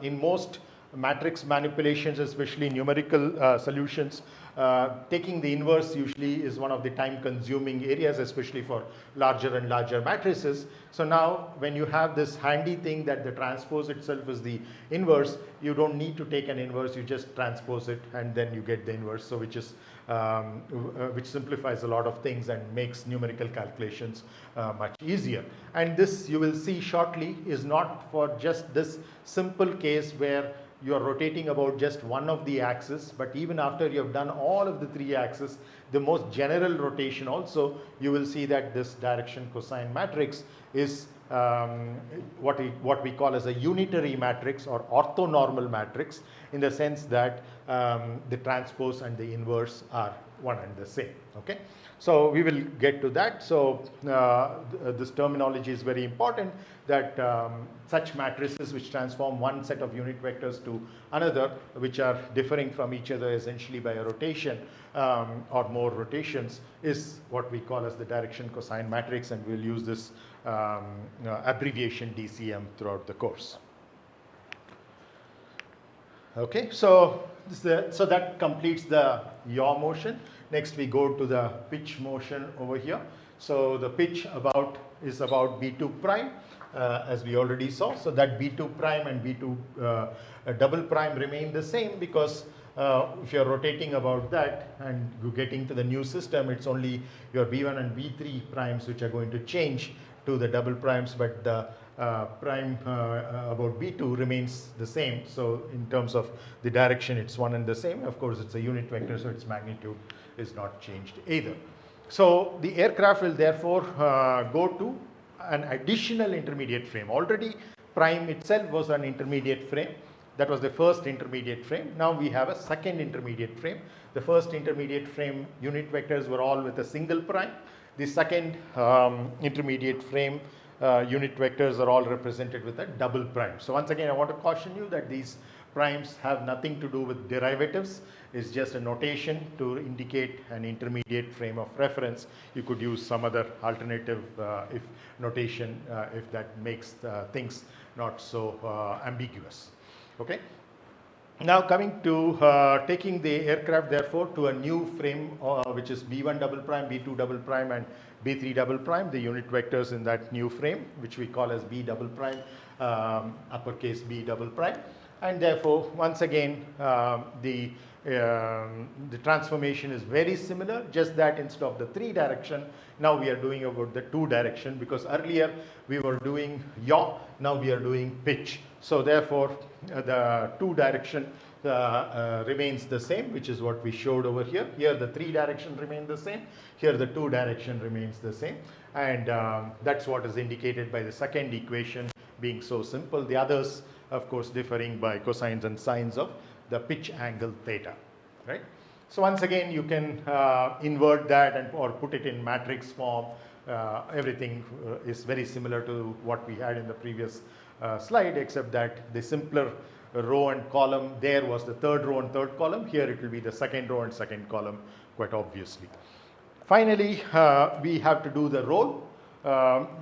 in most matrix manipulations, especially numerical solutions, taking the inverse usually is one of the time consuming areas, especially for larger and larger matrices. So now when you have this handy thing that the transpose itself is the inverse, you don't need to take an inverse, you just transpose it and then you get the inverse. So which is which simplifies a lot of things and makes numerical calculations much easier. And this, you will see shortly, is not for just this simple case where you are rotating about just one of the axes, but even after you have done all of the three axes, the most general rotation also, you will see that this direction cosine matrix is what we call as a unitary matrix or orthonormal matrix, in the sense that the transpose and the inverse are one and the same. Okay, so we will get to that. So this terminology is very important, that such matrices which transform one set of unit vectors to another, which are differing from each other essentially by a rotation or more rotations, is what we call as the direction cosine matrix, and we'll use this abbreviation DCM throughout the course. Okay, so so that completes the yaw motion. Next we go to the pitch motion over here. So the pitch is about B2 prime, as we already saw. So that B2 prime and B2 double prime remain the same, because if you're rotating about that and you're getting to the new system, it's only your B1 and B3 primes which are going to change to the double primes, but the prime about B2 remains the same. So in terms of the direction, it's one and the same. Of course, it's a unit vector, so its magnitude is not changed either. So the aircraft will therefore go to an additional intermediate frame. Already prime itself was an intermediate frame. That was the first intermediate frame. Now we have a second intermediate frame. The first intermediate frame unit vectors were all with a single prime. The second intermediate frame unit vectors are all represented with a double prime. So once again, I want to caution you that these primes have nothing to do with derivatives. It's just a notation to indicate an intermediate frame of reference. You could use some other alternative if notation if that makes things not so ambiguous. Okay. Now coming to taking the aircraft therefore to a new frame which is B1 double prime, B2 double prime and B3 double prime, the unit vectors in that new frame, which we call as B double prime, uppercase B double prime. And therefore once again the transformation is very similar, just that instead of the 3 direction, now we are doing about the 2 direction, because earlier we were doing yaw, now we are doing pitch. So therefore the 2 direction remains the same, which is what we showed over here. Here the 3 direction remain the same, here the 2 direction remains the same, and that's what is indicated by the second equation being so simple. The others of course differing by cosines and sines of the pitch angle theta, right? So once again you can invert that and or put it in matrix form. Everything is very similar to what we had in the previous slide, except that the simpler row and column there was the third row and third column. Here it will be the second row and second column, quite obviously. Finally, we have to do the roll,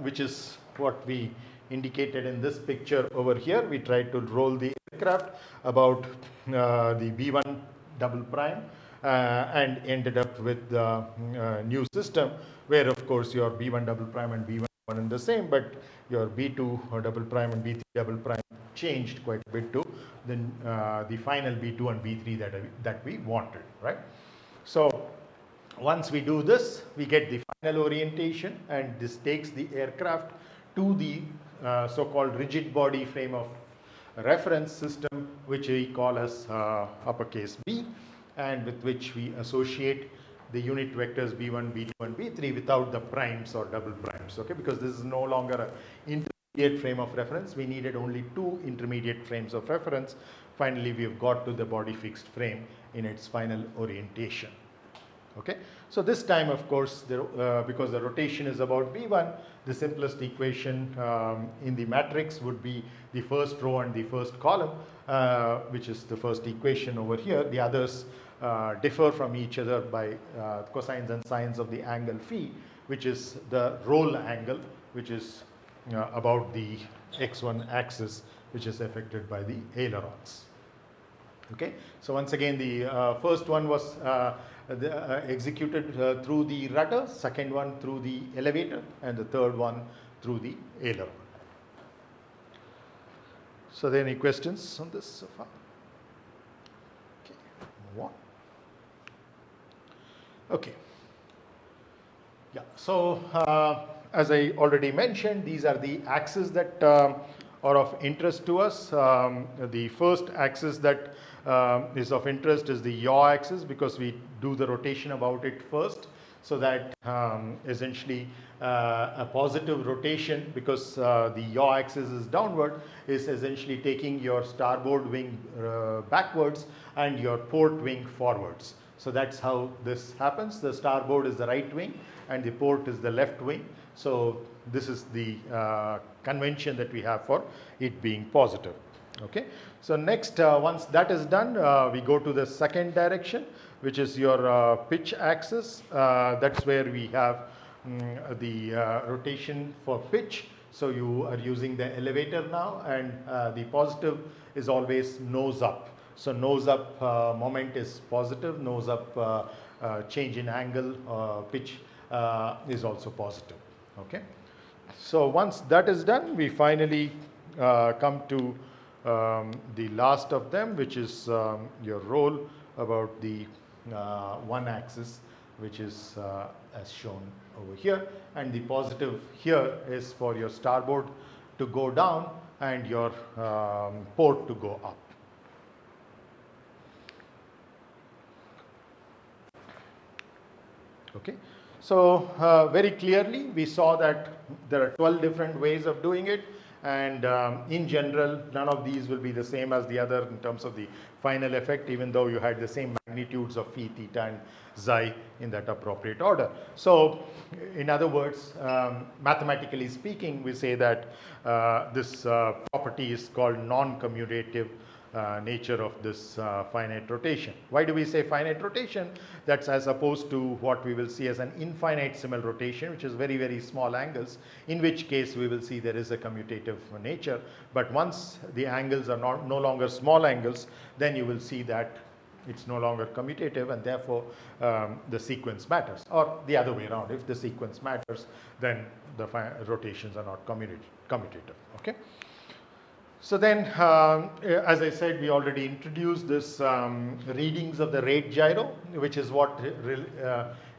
which is what we indicated in this picture over here. We tried to roll the aircraft about the B1 double prime and ended up with the new system, where of course your B1 double prime and B1 are one and the same, but your B2 double prime and B3 double prime changed quite a bit to the final B2 and B3 that we wanted, right? So once we do this, we get the final orientation, and this takes the aircraft to the so-called rigid body frame of reference system, which we call as uppercase B, and with which we associate the unit vectors B1, B2 and B3 without the primes or double primes, okay, because this is no longer an intermediate frame of reference. We needed only 2 intermediate frames of reference. Finally, we have got to the body fixed frame in its final orientation. Okay, so this time, of course, because the rotation is about B1, the simplest equation in the matrix would be the first row and the first column, which is the first equation over here. The others differ from each other by cosines and sines of the angle phi, which is the roll angle, which is about the x1 axis, which is affected by the ailerons. Okay, so once again, the first one was executed through the rudder, second one through the elevator, and the third one through the aileron. So, are there any questions on this so far? Okay, move on. Okay. Yeah, so as I already mentioned, these are the axes that are of interest to us. The first axis that is of interest is the yaw axis, because we do the rotation about it first. So that essentially a positive rotation, because the yaw axis is downward, is essentially taking your starboard wing backwards and your port wing forwards. So that's how this happens. The starboard is the right wing and the port is the left wing. So this is the convention that we have for it being positive. Okay. So next, once that is done, we go to the second direction, which is your pitch axis. That's where we have the rotation for pitch. So you are using the elevator now, and the positive is always nose up. So nose up moment is positive, nose up change in angle, pitch is also positive. Okay. So once that is done, we finally come to the last of them, which is your roll about the one axis, which is as shown over here, and the positive here is for your starboard to go down and your port to go up. Okay, so very clearly we saw that there are 12 different ways of doing it, and in general none of these will be the same as the other in terms of the final effect, even though you had the same magnitudes of phi, theta and xi in that appropriate order. So in other words, mathematically speaking, we say that this property is called non-commutative nature of this finite rotation. Why do we say finite rotation? That's as opposed to what we will see as an infinitesimal rotation, which is very, very small angles, in which case we will see there is a commutative nature. But once the angles are no longer small angles, then you will see that it's no longer commutative, and therefore the sequence matters. Or the other way around, if the sequence matters, then the rotations are not commutative. Okay. So then, as I said, we already introduced this readings of the rate gyro, which is what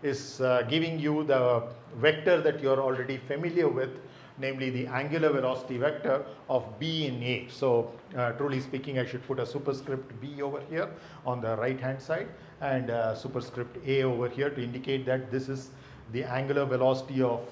is giving you the vector that you're already familiar with, namely the angular velocity vector of B in A. So truly speaking, I should put a superscript B over here on the right hand side, and superscript A over here to indicate that this is the angular velocity of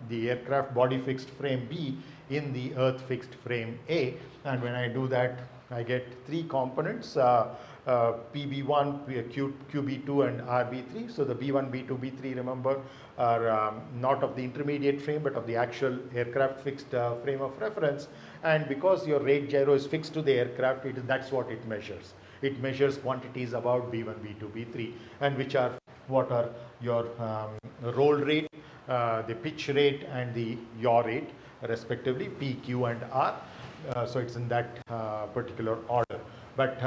the aircraft body fixed frame B in the earth fixed frame A. And when I do that, I get three components, PB1, QB2 and RB3. So the B1, B2, B3, remember, are not of the intermediate frame but of the actual aircraft fixed frame of reference. And because your rate gyro is fixed to the aircraft, that's what it measures. It measures quantities about B1, B2, B3, and which are what are your roll rate, the pitch rate and the yaw rate, respectively, P, Q and R. So it's in that particular order. But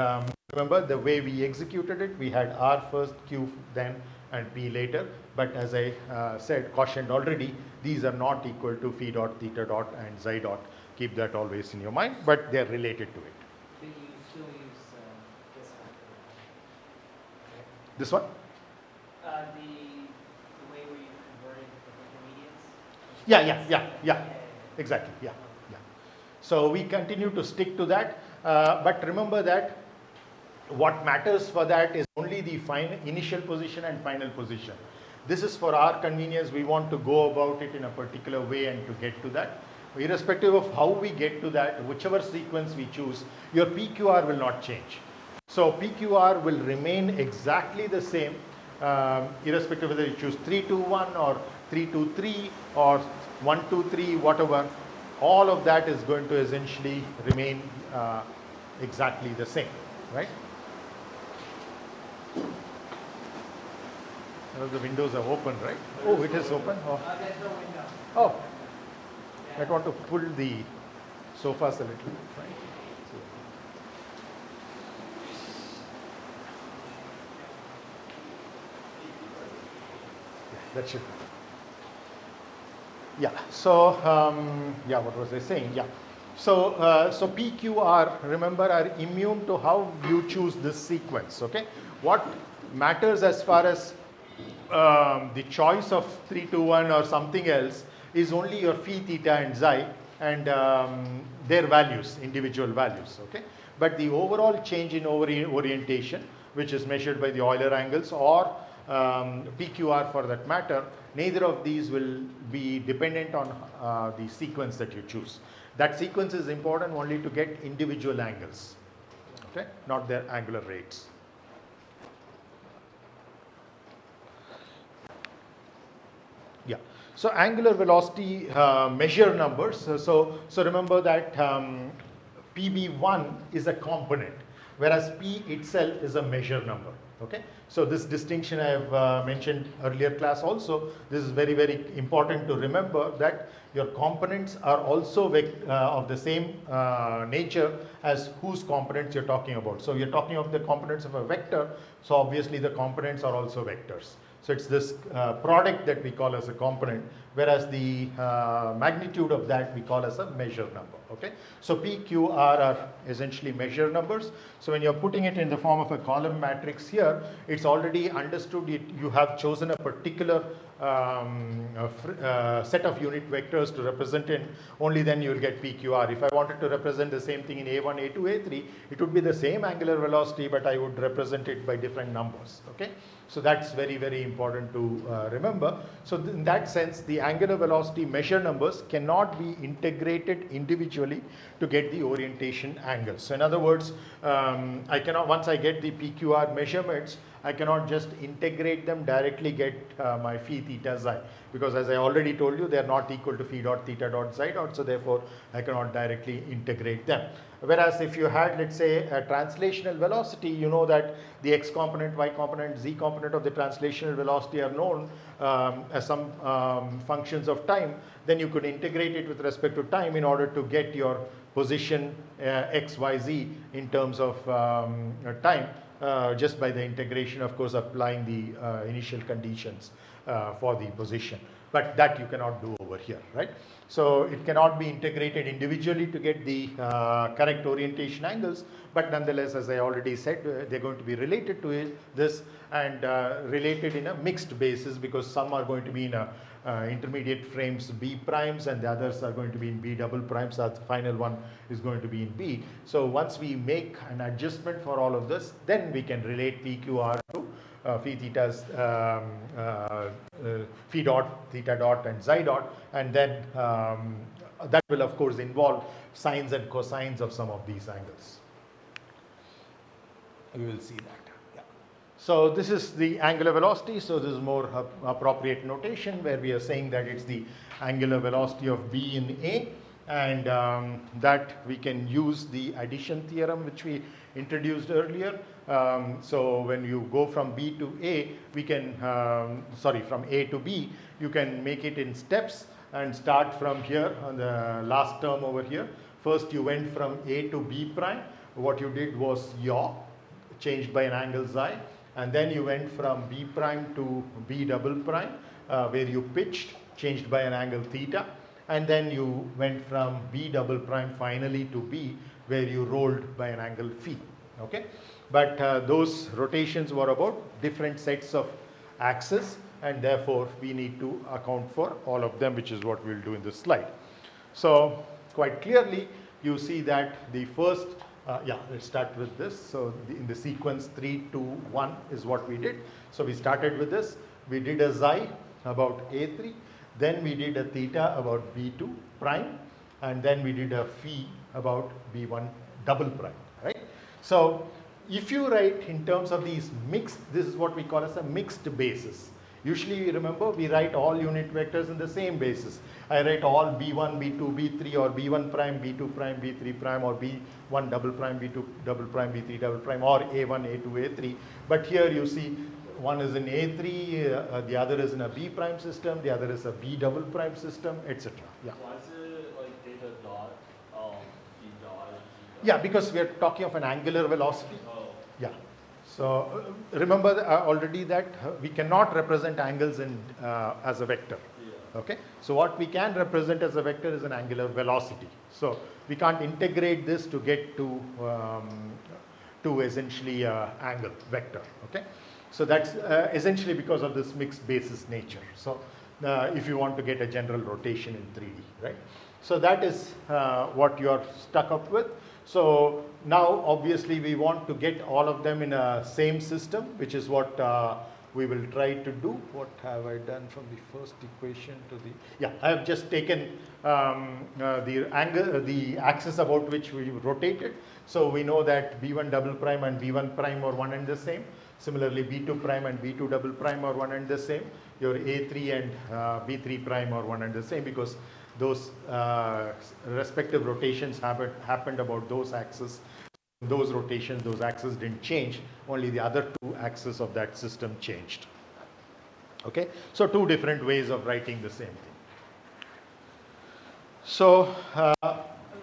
remember, the way we executed it, we had R first, Q then and P later. But as I said, cautioned already, these are not equal to phi dot, theta dot and xi dot. Keep that always in your mind, but they're related to it. But you still use this one. This one? The way where you converted the intermediates? Yeah. Exactly, yeah. So we continue to stick to that, but remember that what matters for that is only the initial position and final position. This is for our convenience. We want to go about it in a particular way and to get to that. Irrespective of how we get to that, whichever sequence we choose, your PQR will not change. So PQR will remain exactly the same irrespective whether you choose 3, 2, 1 or 3, 2, 3 or 1, 2, 3, whatever, all of that is going to essentially remain exactly the same, right? The windows are open, right? Oh, it is open. Oh, There's no window. oh. I want to pull the sofas a little bit, right? That should be. Yeah. So, yeah, what was I saying? Yeah. So, so PQR, remember, are immune to how you choose this sequence. Okay. What matters as far as the choice of 3, 2, 1 or something else is only your phi, theta, and xi, and their values, individual values. Okay. But the overall change in orientation, which is measured by the Euler angles or PQR for that matter, neither of these will be dependent on the sequence that you choose. That sequence is important only to get individual angles, okay, not their angular rates. Yeah. So angular velocity measure numbers. So remember that PB1 is a component, whereas P itself is a measure number. Okay. So this distinction I have mentioned earlier class also. This is very, very important to remember that your components are also of the same nature as whose components you're talking about. So you're talking of the components of a vector. So obviously the components are also vectors. So it's this product that we call as a component, whereas the magnitude of that we call as a measure number. Okay. So P, Q, R are essentially measure numbers. So when you're putting it in the form of a column matrix here, it's already understood you have chosen a particular set of unit vectors to represent in. Only then you will get PQR. If I wanted to represent the same thing in A1, A2, A3, it would be the same angular velocity, but I would represent it by different numbers. Okay. So that's very, very important to remember. So in that sense, the angular velocity measure numbers cannot be integrated individually to get the orientation angles. So in other words, I cannot, once I get the PQR measurements, I cannot just integrate them, directly get my phi, theta, xi, because as I already told you, they are not equal to phi dot, theta dot, xi dot, so therefore I cannot directly integrate them. Whereas if you had, let's say, a translational velocity, you know that the x component, y component, z component of the translational velocity are known as some functions of time, then you could integrate it with respect to time in order to get your position x, y, z in terms of time. Just by the integration, of course, applying the initial conditions for the position. But that you cannot do over here, right? So it cannot be integrated individually to get the correct orientation angles, but nonetheless, as I already said, they're going to be related to this and related in a mixed basis, because some are going to be in a intermediate frames B primes and the others are going to be in B double primes. The final one is going to be in B. So once we make an adjustment for all of this, then we can relate PQR to phi theta's phi dot, theta dot and xi dot, and then that will of course involve sines and cosines of some of these angles. We will see that. So this is the angular velocity. So this is more appropriate notation where we are saying that it's the angular velocity of B in A, and that we can use the addition theorem which we introduced earlier. So when you go from B to A, we can, from A to B, you can make it in steps and start from here on the last term over here. First you went from A to B prime. What you did was yaw, changed by an angle xi. And then you went from B prime to B double prime, where you pitched, changed by an angle theta. And then you went from B double prime finally to B, where you rolled by an angle phi. Okay? But those rotations were about different sets of axes, and therefore we need to account for all of them, which is what we'll do in this slide. So quite clearly, you see that the first let's start with this. So in the sequence 3, 2, 1 is what we did. So we started with this. We did a xi about A3. Then we did a theta about B2 prime. And then we did a phi about B1 double prime. Right? So if you write in terms of these mixed, this is what we call as a mixed basis. Usually, remember, we write all unit vectors in the same basis. I write all b1, b2, b3, or b1 prime, b2 prime, b3 prime, or b1 double prime, b2 double prime, b3 double prime, or a1, a2, a3. But here you see one is in a3, the other is in a b prime system, the other is a b double prime system, etc. Yeah. Why is it like theta dot, b dot, g dot? Yeah, because we are talking of an angular velocity. Oh. Yeah. So remember already that we cannot represent angles in as a vector. Yeah. Okay. So what we can represent as a vector is an angular velocity. So we can't integrate this to get to essentially angle vector. Okay. So that's essentially because of this mixed basis nature. So if you want to get a general rotation in 3D, right? So that is what you are stuck up with. So now obviously we want to get all of them in a same system, which is what we will try to do. What have I done from the first equation to the, yeah, I have just taken the angle, the axis about which we rotated. So we know that b1 double prime and b1 prime are one and the same. Similarly, b2 prime and b2 double prime are one and the same. Your a3 and b3 prime are one and the same because those respective rotations happened about those axes. Those rotations, those axes didn't change. Only the other two axes of that system changed. Okay, so two different ways of writing the same thing. So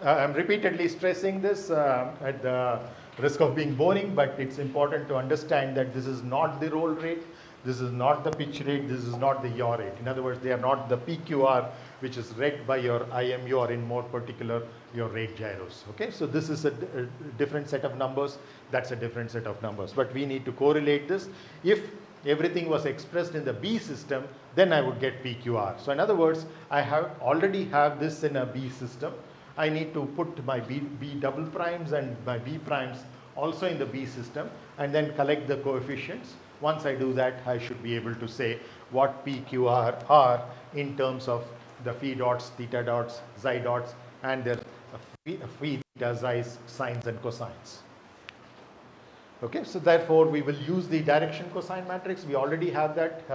I'm repeatedly stressing this at the risk of being boring, but it's important to understand that this is not the roll rate, this is not the pitch rate, this is not the yaw rate. In other words, they are not the PQR, which is read by your IMU, or in more particular, your rate gyros. Okay, so this is a different set of numbers, that's a different set of numbers. But we need to correlate this. If everything was expressed in the B system, then I would get PQR. So in other words, I already have this in a B system. I need to put my B double primes and my B primes also in the B system and then collect the coefficients. Once I do that, I should be able to say what PQR are in terms of the phi dots, theta dots, xi dots, and their phi, theta, xi, sines and cosines. Okay, so therefore we will use the direction cosine matrix. We already have that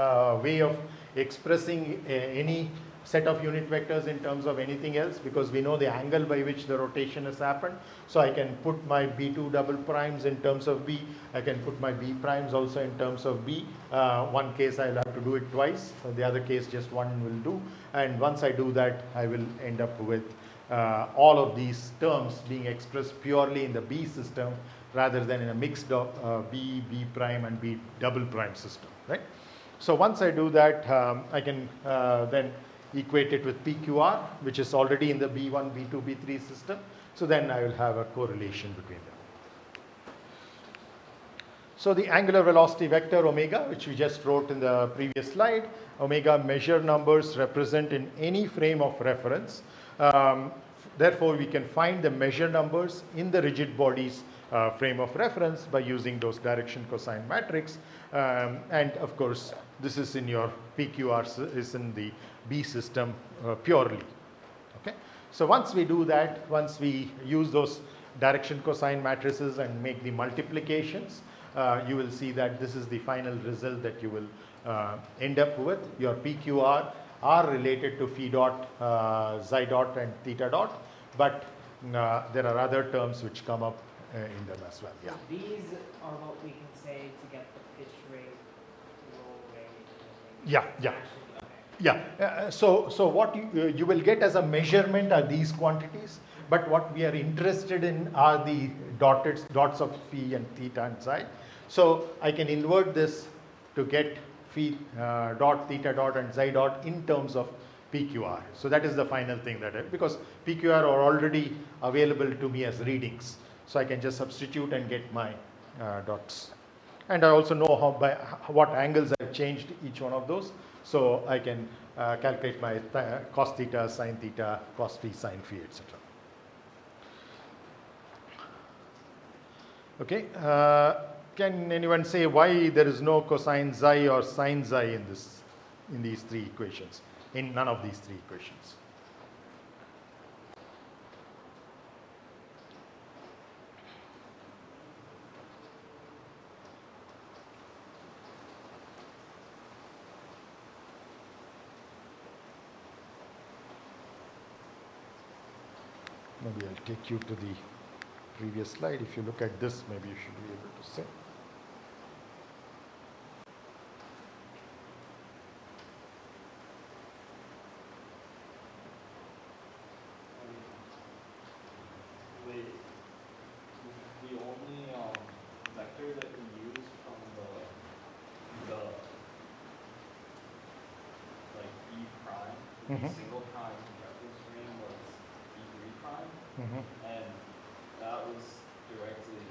way of expressing any set of unit vectors in terms of anything else, because we know the angle by which the rotation has happened. So I can put my B2 double primes in terms of B. I can put my B primes also in terms of B. One case I'll have to do it twice. The other case just one will do. And once I do that, I will end up with all of these terms being expressed purely in the B system rather than in a mixed B, B prime and B double prime system, right? So once I do that, I can then equate it with PQR, which is already in the B1, B2, B3 system. So then I will have a correlation between them. So the angular velocity vector omega, which we just wrote in the previous slide, omega measure numbers represent in any frame of reference. Therefore, we can find the measure numbers in the rigid bodies frame of reference by using those direction cosine matrix. And of course, this is in your PQR, is in the B system purely. Okay. So once we do that, once we use those direction cosine matrices and make the multiplications, you will see that this is the final result that you will end up with. Your PQR are related to phi dot, xi dot and theta dot, but there are other terms which come up in them as well. Yeah. So these are what we can say to get the pitch rate, roll rate. Yeah, yeah. Yeah, so what you will get as a measurement are these quantities, but what we are interested in are the dots of phi and theta and psi. So I can invert this to get phi dot, theta dot and xi dot in terms of PQR. So that is the final thing because PQR are already available to me as readings. So I can just substitute and get my dots. And I also know what angles I've changed each one of those. So I can calculate my cos theta, sin theta, cos phi, sin phi, etc. Okay. Can anyone say why there is no cosine xi or sin xi in these three equations? In none of these three equations. maybe I'll take you to the previous slide. If you look at this, maybe you should be able to see. Wait, the only vector that we use from the like E prime, single prime reference frame was E3 prime, and that was directly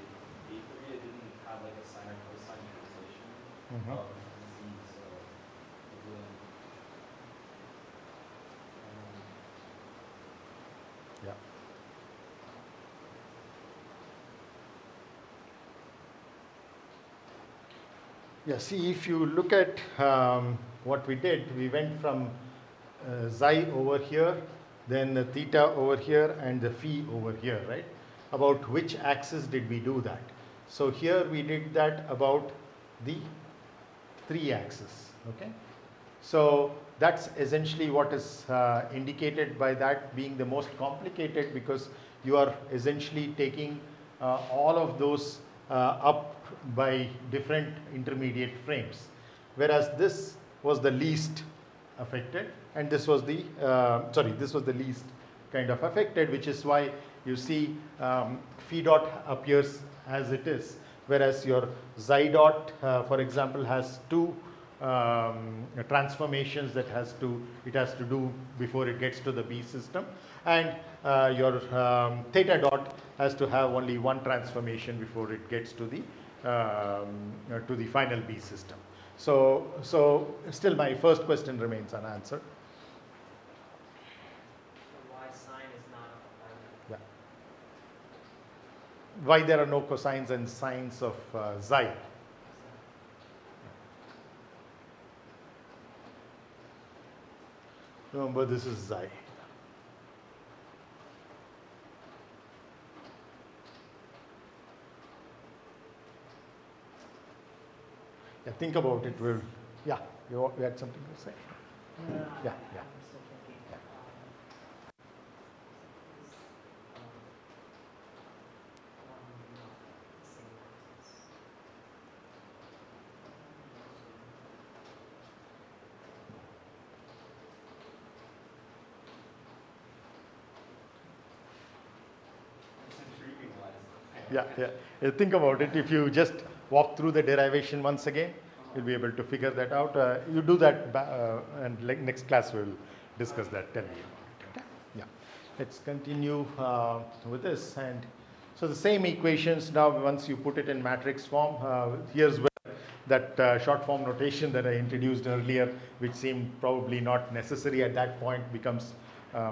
E3. It didn't have like a sine or cosine translation of Z, so it wouldn't. Yeah. Yeah, see, if you look at what we did, we went from xi over here, then the theta over here, and the phi over here, right? About which axis did we do that? So here we did that about the 3 axis, okay? So that's essentially what is indicated by that being the most complicated, because you are essentially taking all of those up by different intermediate frames, whereas this was the least affected, and this was the this was the least kind of affected, which is why you see phi dot appears as it is, whereas your xi dot, for example, has 2 transformations that it has to do before it gets to the B system, and your theta dot has to have only 1 transformation before it gets to the final B system. So still my first question remains unanswered. So why sine is not a Yeah. Why there are no cosines and sines of xi? Remember, this is xi. Yeah, think about it. Yeah, you had something to say? Yeah. I'm still thinking. Yeah. Same axis. It's intriguing why. Yeah. Think about it. If you just walk through the derivation once again, you'll be able to figure that out. You do that, and next class we'll discuss that. Tell me about it. Okay? Yeah. Let's continue with this. And so the same equations now, once you put it in matrix form, here's where that short form notation that I introduced earlier, which seemed probably not necessary at that point, becomes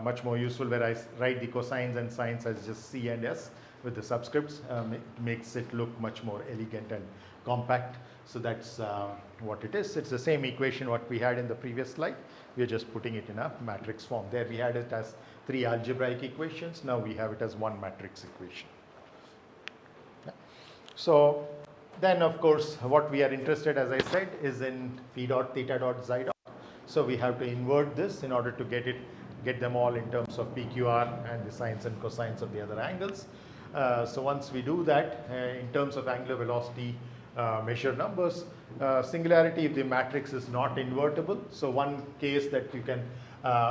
much more useful, where I write the cosines and sines as just C and S with the subscripts. It makes it look much more elegant and compact. So that's what it is. It's the same equation what we had in the previous slide. We are just putting it in a matrix form. There we had it as 3 algebraic equations. Now we have it as 1 matrix equation. Yeah. So then, of course, what we are interested, as I said, is in phi dot, theta dot, xi dot. So we have to invert this in order to get them all in terms of PQR and the sines and cosines of the other angles. So once we do that, in terms of angular velocity measure numbers, singularity if the matrix is not invertible. So one case that you can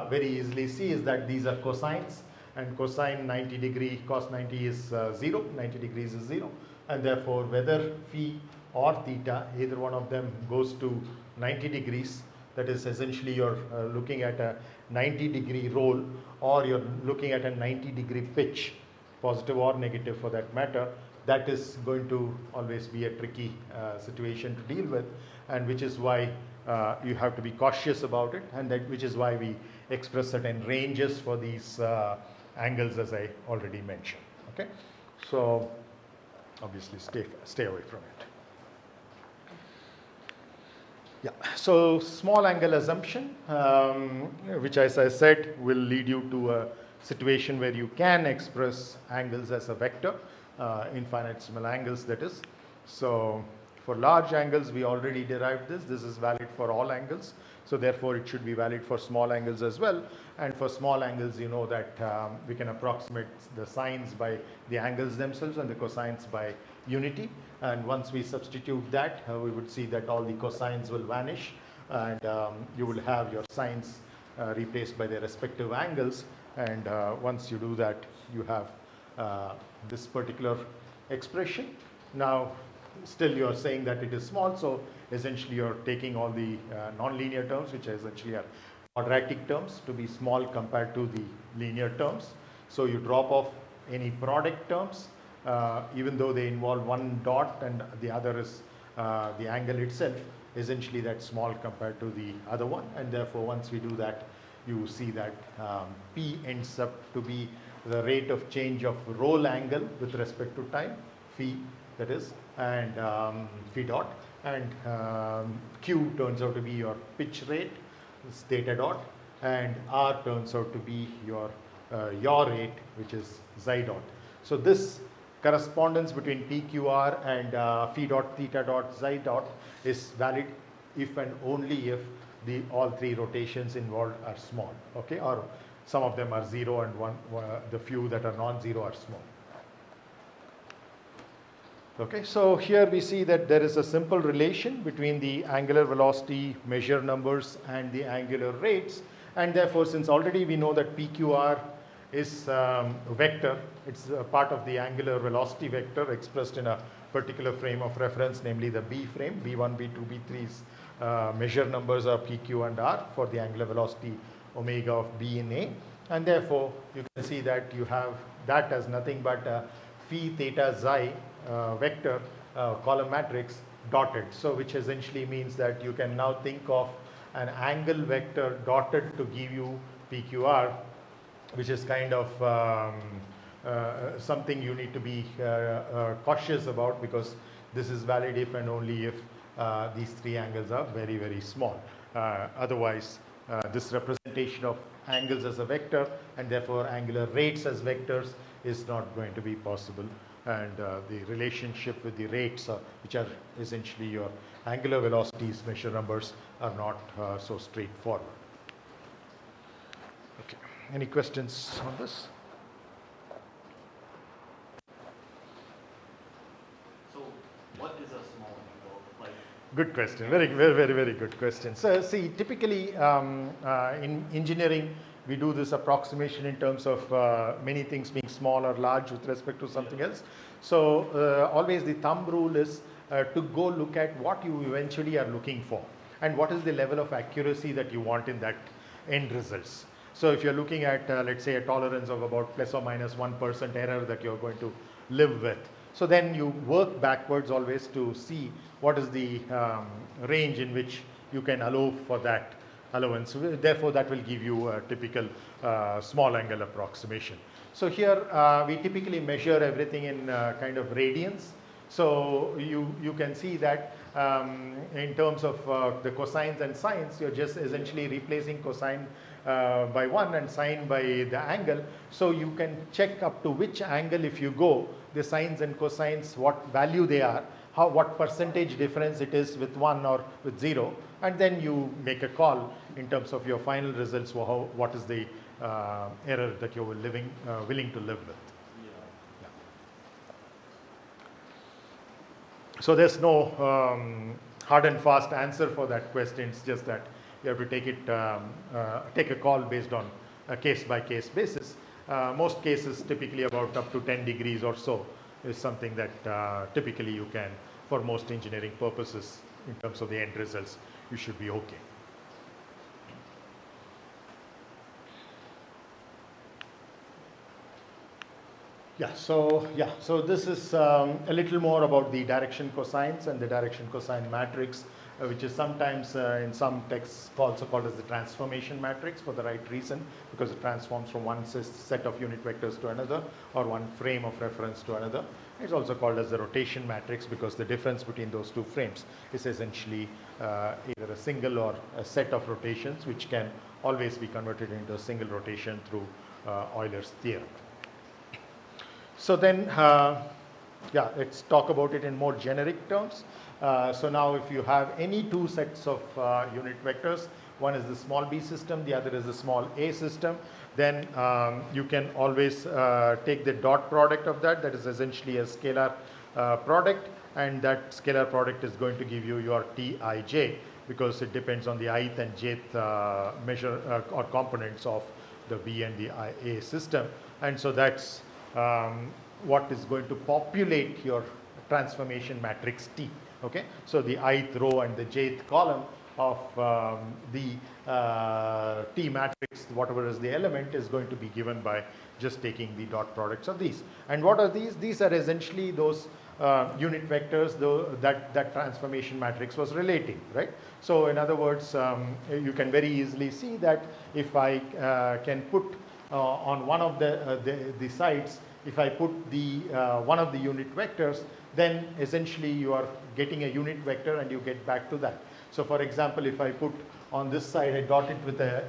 very easily see is that these are cosines, and cosine 90 degree, cos 90 is 0, 90 degrees is 0, and therefore whether phi or theta, either one of them goes to 90 degrees, that is essentially you're looking at a 90 degree roll, or you're looking at a 90 degree pitch, positive or negative for that matter, that is going to always be a tricky situation to deal with, and which is why you have to be cautious about it, and that which is why we express certain ranges for these angles, as I already mentioned. Okay, so obviously stay away from it. Yeah, so small angle assumption, which, as I said, will lead you to a situation where you can express angles as a vector, infinitesimal angles, that is. So for large angles, we already derived this. This is valid for all angles. So therefore, it should be valid for small angles as well. And for small angles, you know that we can approximate the sines by the angles themselves and the cosines by unity. And once we substitute that, we would see that all the cosines will vanish, and you will have your sines replaced by their respective angles. And once you do that, you have this particular expression. Now, still you are saying that it is small, so essentially you are taking all the nonlinear terms, which essentially are quadratic terms, to be small compared to the linear terms. So you drop off any product terms, even though they involve one dot and the other is the angle itself. Essentially that's small compared to the other one, and therefore once we do that, you see that P ends up to be the rate of change of roll angle with respect to time, phi that is, and phi dot, and Q turns out to be your pitch rate, this theta dot, and R turns out to be your yaw rate, which is xi dot. So this correspondence between PQR and phi dot, theta dot, xi dot is valid if and only if all three rotations involved are small, okay, or some of them are zero and the few that are non-zero are small. Okay, so here we see that there is a simple relation between the angular velocity measure numbers and the angular rates, and therefore since already we know that PQR is vector, it's a part of the angular velocity vector expressed in a particular frame of reference, namely the B frame, B1, B2, B3's measure numbers are PQ and R for the angular velocity omega of B in A, and therefore you can see that you have that as nothing but phi theta xi vector column matrix dotted. So which essentially means that you can now think of an angle vector dotted to give you PQR, which is kind of something you need to be cautious about, because this is valid if and only if these three angles are very, very small. Otherwise, this representation of angles as a vector and therefore angular rates as vectors is not going to be possible, and the relationship with the rates, which are essentially your angular velocities measure numbers, are not so straightforward. Okay, any questions on this? So what is a small angle? Like, good question, very, very, very, very good question. So see, typically in engineering, we do this approximation in terms of many things being small or large with respect to something else. So always the thumb rule is to go look at what you eventually are looking for and what is the level of accuracy that you want in that end results. So if you're looking at let's say a tolerance of about plus or minus 1% error that you're going to live with, so then you work backwards always to see what is the range in which you can allow for that allowance. Therefore, that will give you a typical small angle approximation. So here we typically measure everything in kind of radians. So you can see that in terms of the cosines and sines, you're just essentially replacing cosine by 1 and sine by the angle. So you can check up to which angle, if you go, the sines and cosines, what value they are, what percentage difference it is with 1 or with 0, and then you make a call in terms of your final results for what is the error that you're willing to live with. yeah. So there's no hard and fast answer for that question. It's just that you have to take a call based on a case-by-case basis. Most cases, typically about up to 10 degrees or so, is something that typically you can, for most engineering purposes, in terms of the end results, you should be okay. So this is a little more about the direction cosines and the direction cosine matrix, which is sometimes in some texts also called as the transformation matrix for the right reason, because it transforms from one set of unit vectors to another, or one frame of reference to another. It's also called as the rotation matrix because the difference between those two frames is essentially either a single or a set of rotations, which can always be converted into a single rotation through Euler's theorem. So then, let's talk about it in more generic terms. So now if you have any two sets of unit vectors, one is the small b system, the other is the small a system, then you can always take the dot product of that, that is essentially a scalar product, and that scalar product is going to give you your Tij, because it depends on the ith and jth measure or components of the b and the a system, and so that's what is going to populate your transformation matrix T. Okay, so the ith row and the jth column of the T matrix, whatever is the element, is going to be given by just taking the dot products of these. And what are these? These are essentially those unit vectors that transformation matrix was relating, right? So in other words, you can very easily see that if I can put on one of the sides, if I put the one of the unit vectors, then essentially you are getting a unit vector and you get back to that. So for example, if I put on this side, I dot it with a,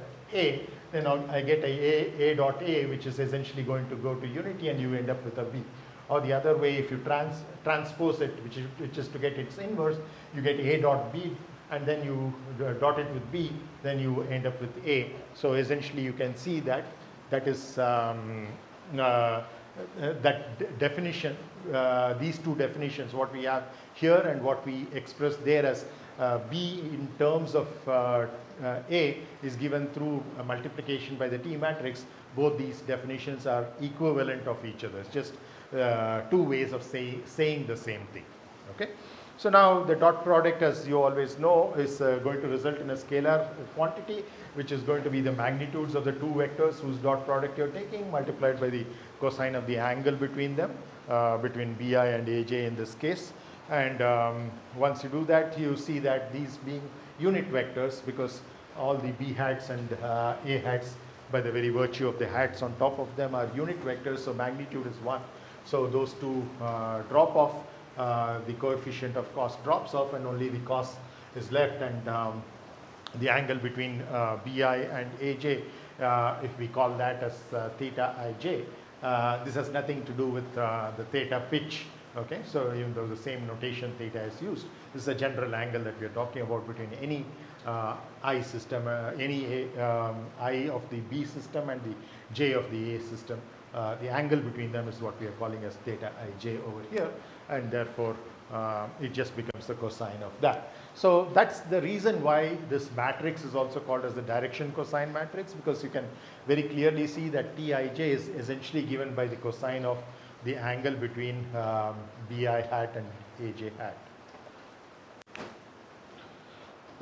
then I get a dot a, which is essentially going to go to unity, and you end up with a b. Or the other way, if you transpose it, which is to get its inverse, you get a dot b, and then you dot it with b, then you end up with a. So essentially you can see that that is that definition, these two definitions, what we have here and what we express there as b in terms of a is given through a multiplication by the T matrix. Both these definitions are equivalent of each other. It's just two ways of saying the same thing. Okay. So now the dot product, as you always know, is going to result in a scalar quantity, which is going to be the magnitudes of the two vectors whose dot product you're taking, multiplied by the cosine of the angle between them, between bi and aj in this case. And once you do that, you see that these being unit vectors, because all the b hats and a hats, by the very virtue of the hats on top of them, are unit vectors, so magnitude is 1. So those two drop off, the coefficient of cos drops off, and only the cos is left, and the angle between bi and aj, if we call that as theta ij, this has nothing to do with the theta pitch. Okay, so even though the same notation theta is used, this is a general angle that we are talking about between any I system, any I of the B system and the J of the A system. The angle between them is what we are calling as theta ij over here, and therefore it just becomes the cosine of that. So that's the reason why this matrix is also called as the direction cosine matrix, because you can very clearly see that Tij is essentially given by the cosine of the angle between bi hat and aj hat.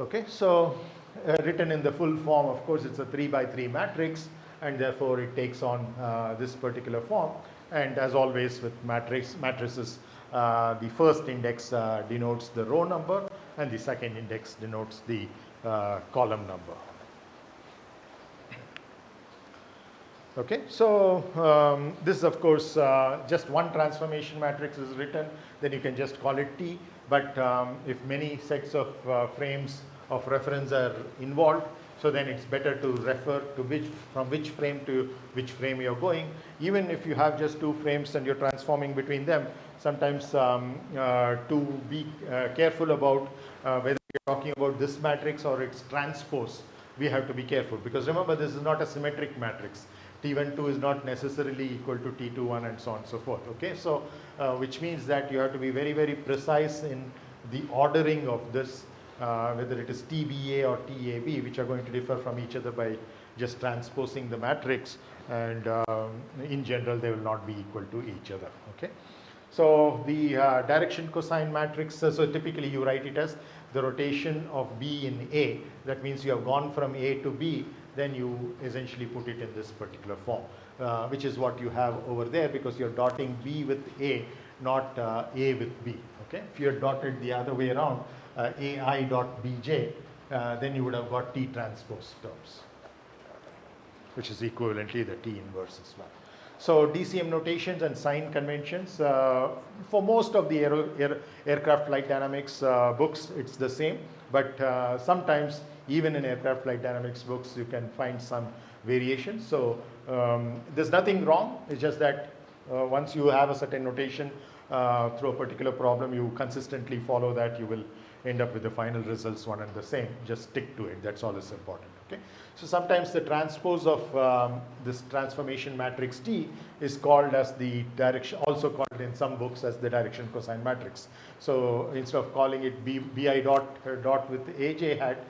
Okay, so written in the full form, of course, it's a 3 by 3 matrix, and therefore it takes on this particular form. And as always with matrices, the first index denotes the row number, and the second index denotes the column number. Okay, so this is of course just one transformation matrix is written, then you can just call it T. But if many sets of frames of reference are involved, so then it's better to refer to from which frame to which frame you're going. Even if you have just two frames and you're transforming between them, sometimes to be careful about whether you're talking about this matrix or its transpose, we have to be careful, because remember, this is not a symmetric matrix. T12 is not necessarily equal to T21 and so on and so forth. Okay, so which means that you have to be very, very precise in the ordering of this, whether it is TBA or TAB, which are going to differ from each other by just transposing the matrix, and in general they will not be equal to each other. Okay, so the direction cosine matrix, so typically you write it as the rotation of B in A. That means you have gone from A to B, then you essentially put it in this particular form, which is what you have over there, because you're dotting B with A, not A with B. Okay, if you had dotted the other way around, AI dot BJ, then you would have got T transpose terms, which is equivalently the T inverse as well. So DCM notations and sign conventions, for most of the aircraft flight dynamics books, it's the same, but sometimes even in aircraft flight dynamics books, you can find some variations. So there's nothing wrong. It's just that once you have a certain notation through a particular problem, you consistently follow that, you will end up with the final results one and the same. Just stick to it. That's all is important. Okay. So sometimes the transpose of this transformation matrix T is called as the direction, also called in some books as the direction cosine matrix. So instead of calling it bi dot with aj hat,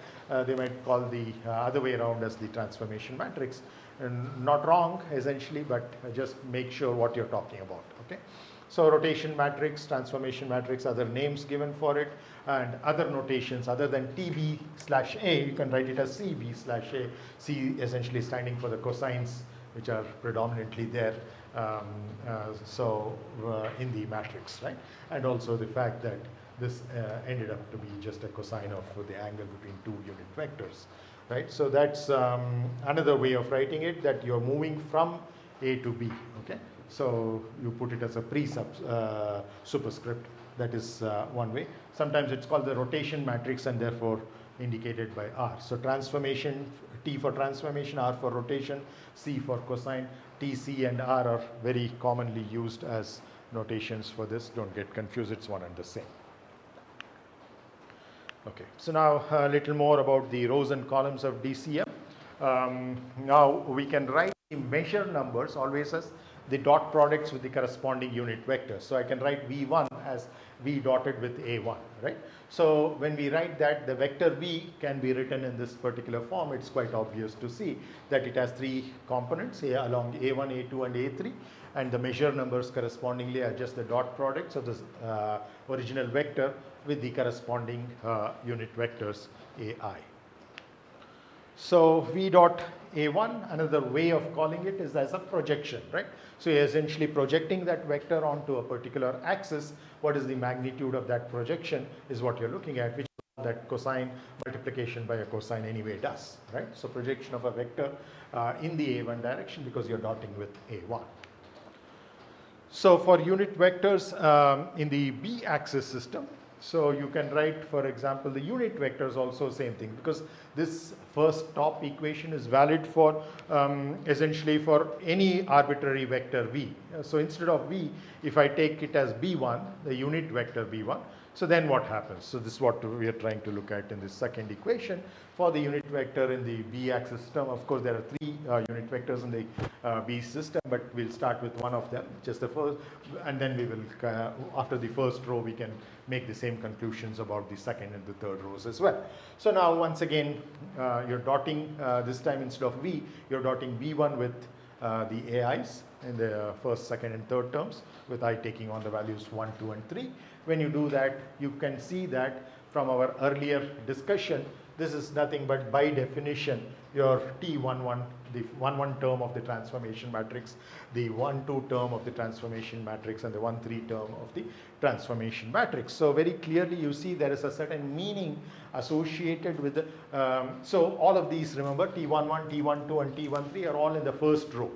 they might call the other way around as the transformation matrix. And not wrong essentially, but just make sure what you're talking about. Okay. So rotation matrix, transformation matrix, other names given for it, and other notations other than TB/A, you can write it as CB/A. C essentially standing for the cosines, which are predominantly there in the matrix, right? And also the fact that this ended up to be just a cosine of the angle between two unit vectors, right? So that's another way of writing it, that you're moving from A to B, okay? So you put it as a superscript. That is one way. Sometimes it's called the rotation matrix and therefore indicated by R. So transformation, T for transformation, R for rotation, C for cosine. T, C and R are very commonly used as notations for this. Don't get confused, it's one and the same. Okay, so now a little more about the rows and columns of DCM. Now we can write the measure numbers always as the dot products with the corresponding unit vectors. So I can write V1 as V dotted with A1, right? So when we write that, the vector V can be written in this particular form. It's quite obvious to see that it has three components along A1, A2 and A3, and the measure numbers correspondingly are just the dot products of this original vector with the corresponding unit vectors AI. So V dot A1, another way of calling it is as a projection, right? So you're essentially projecting that vector onto a particular axis. What is the magnitude of that projection is what you're looking at, which is that cosine multiplication by a cosine anyway does, right? So projection of a vector in the A1 direction because you're dotting with A1. So for unit vectors in the B-axis system, so you can write, for example, the unit vectors also same thing, because this first top equation is valid for essentially for any arbitrary vector V. So instead of V, if I take it as B1, the unit vector B1, so then what happens? So this is what we are trying to look at in this second equation. For the unit vector in the B-axis system, of course there are three unit vectors in the B system, but we'll start with one of them, just the first, and then we will, after the first row, we can make the same conclusions about the second and the third rows as well. So now once again, you're dotting, this time instead of V, you're dotting B1 with the AIs in the first, second and third terms, with I taking on the values 1, 2 and 3. When you do that, you can see that from our earlier discussion, this is nothing but by definition your T11, the 1,1 term of the transformation matrix, the 1,2 term of the transformation matrix, and the 1,3 term of the transformation matrix. So very clearly you see there is a certain meaning associated with the, so all of these, remember, T11, T12 and T13 are all in the first row.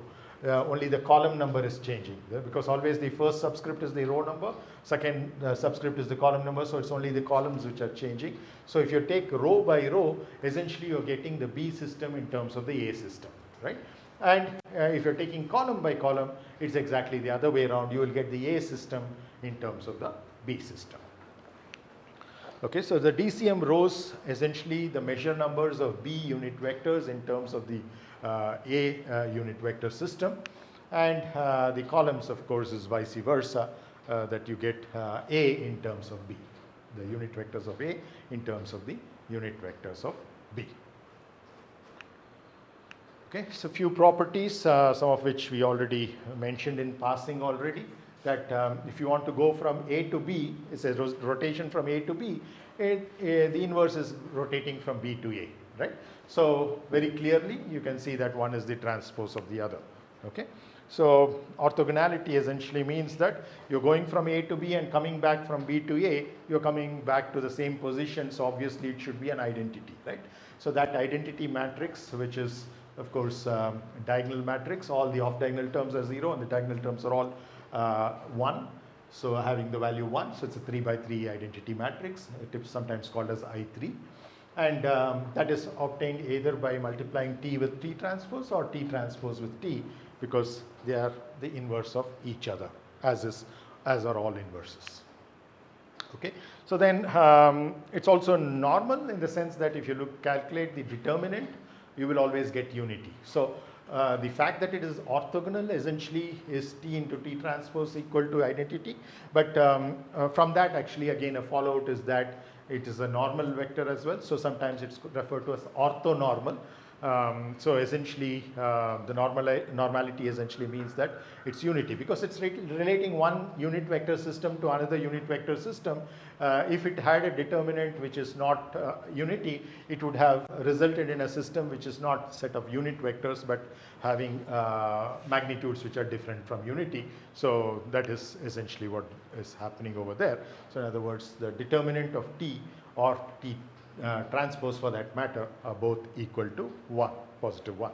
Only the column number is changing, because always the first subscript is the row number, second subscript is the column number, so it's only the columns which are changing. So if you take row by row, essentially you're getting the B system in terms of the A system, right? And if you're taking column by column, it's exactly the other way around. You will get the A system in terms of the B system. Okay, so the DCM rows, essentially the measure numbers of B unit vectors in terms of the A unit vector system, and the columns, of course, is vice versa, that you get A in terms of B, the unit vectors of A in terms of the unit vectors of B. Okay, so few properties, some of which we already mentioned in passing already, that if you want to go from A to B, it's a rotation from A to B, the inverse is rotating from B to A, right? So very clearly you can see that one is the transpose of the other. Okay, so orthogonality essentially means that you're going from A to B and coming back from B to A, you're coming back to the same position, so obviously it should be an identity, right? So that identity matrix, which is of course diagonal matrix, all the off diagonal terms are 0 and the diagonal terms are all 1. So having the value 1, so it's a 3 by 3 identity matrix. It is sometimes called as I3. And that is obtained either by multiplying T with T transpose or T transpose with T, because they are the inverse of each other, as are all inverses. Okay, so then it's also normal in the sense that if you calculate the determinant, you will always get unity. So the fact that it is orthogonal essentially is T into T transpose equal to identity, but from that actually again a fallout is that it is a normal vector as well, so sometimes it's referred to as orthonormal. So essentially the normality essentially means that it's unity because it's relating one unit vector system to another unit vector system. If it had a determinant which is not unity, it would have resulted in a system which is not set of unit vectors but having magnitudes which are different from unity. So that is essentially what is happening over there. So in other words, the determinant of T or T transpose for that matter are both equal to 1, positive 1.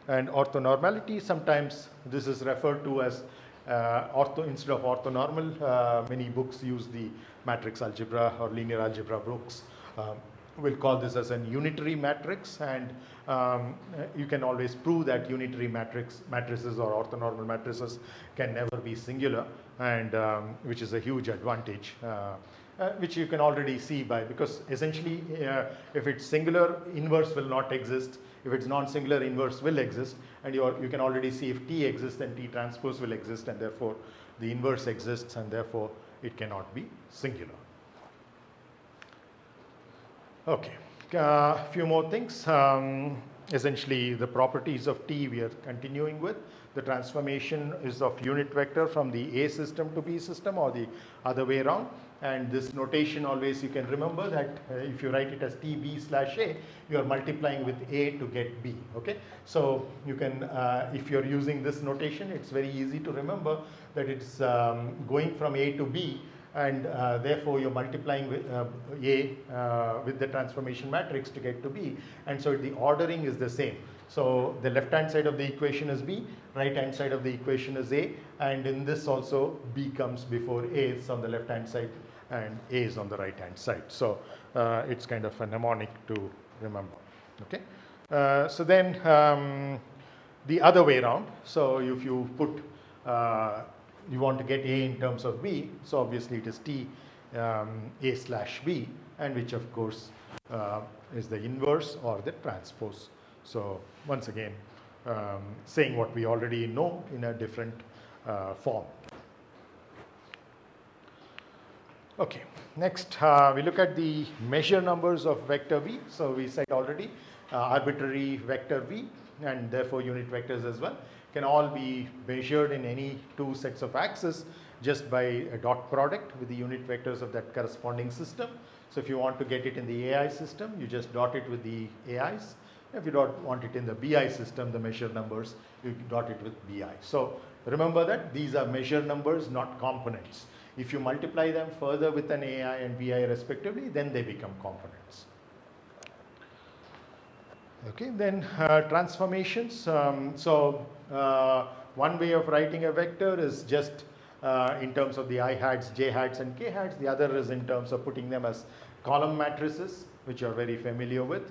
And orthonormality, sometimes this is referred to as instead of orthonormal, many books use the matrix algebra or linear algebra books. We'll call this as an unitary matrix, and you can always prove that unitary matrices or orthonormal matrices can never be singular, and which is a huge advantage. Which you can already see because essentially if it's singular, inverse will not exist. If it's non-singular, inverse will exist, and you can already see if T exists, then T transpose will exist, and therefore the inverse exists, and therefore it cannot be singular. Okay, few more things. Essentially the properties of T we are continuing with. The transformation is of unit vector from the A system to B system or the other way around. And this notation always you can remember that if you write it as TB/A, you are multiplying with A to get B. Okay, so you can if you're using this notation, it's very easy to remember that it's going from A to B, and therefore you're multiplying with A with the transformation matrix to get to B, and so the ordering is the same. So the left hand side of the equation is B, right hand side of the equation is A, and in this also B comes before A is on the left hand side and A is on the right hand side. So it's kind of a mnemonic to remember. Okay, so then the other way around. So if you put you want to get A in terms of B, so obviously it is T A/B, and which of course is the inverse or the transpose. So once again saying what we already know in a different form. Okay, next we look at the measure numbers of vector V. So we said already arbitrary vector V, and therefore unit vectors as well, can all be measured in any two sets of axes just by a dot product with the unit vectors of that corresponding system. So if you want to get it in the AI system, you just dot it with the AIs. If you don't want it in the BI system, the measure numbers, you dot it with BI. So remember that these are measure numbers, not components. If you multiply them further with an AI and BI respectively, then they become components. Okay, then transformations. One way of writing a vector is just in terms of the I hats, j hats and k hats. The other is in terms of putting them as column matrices, which you are very familiar with.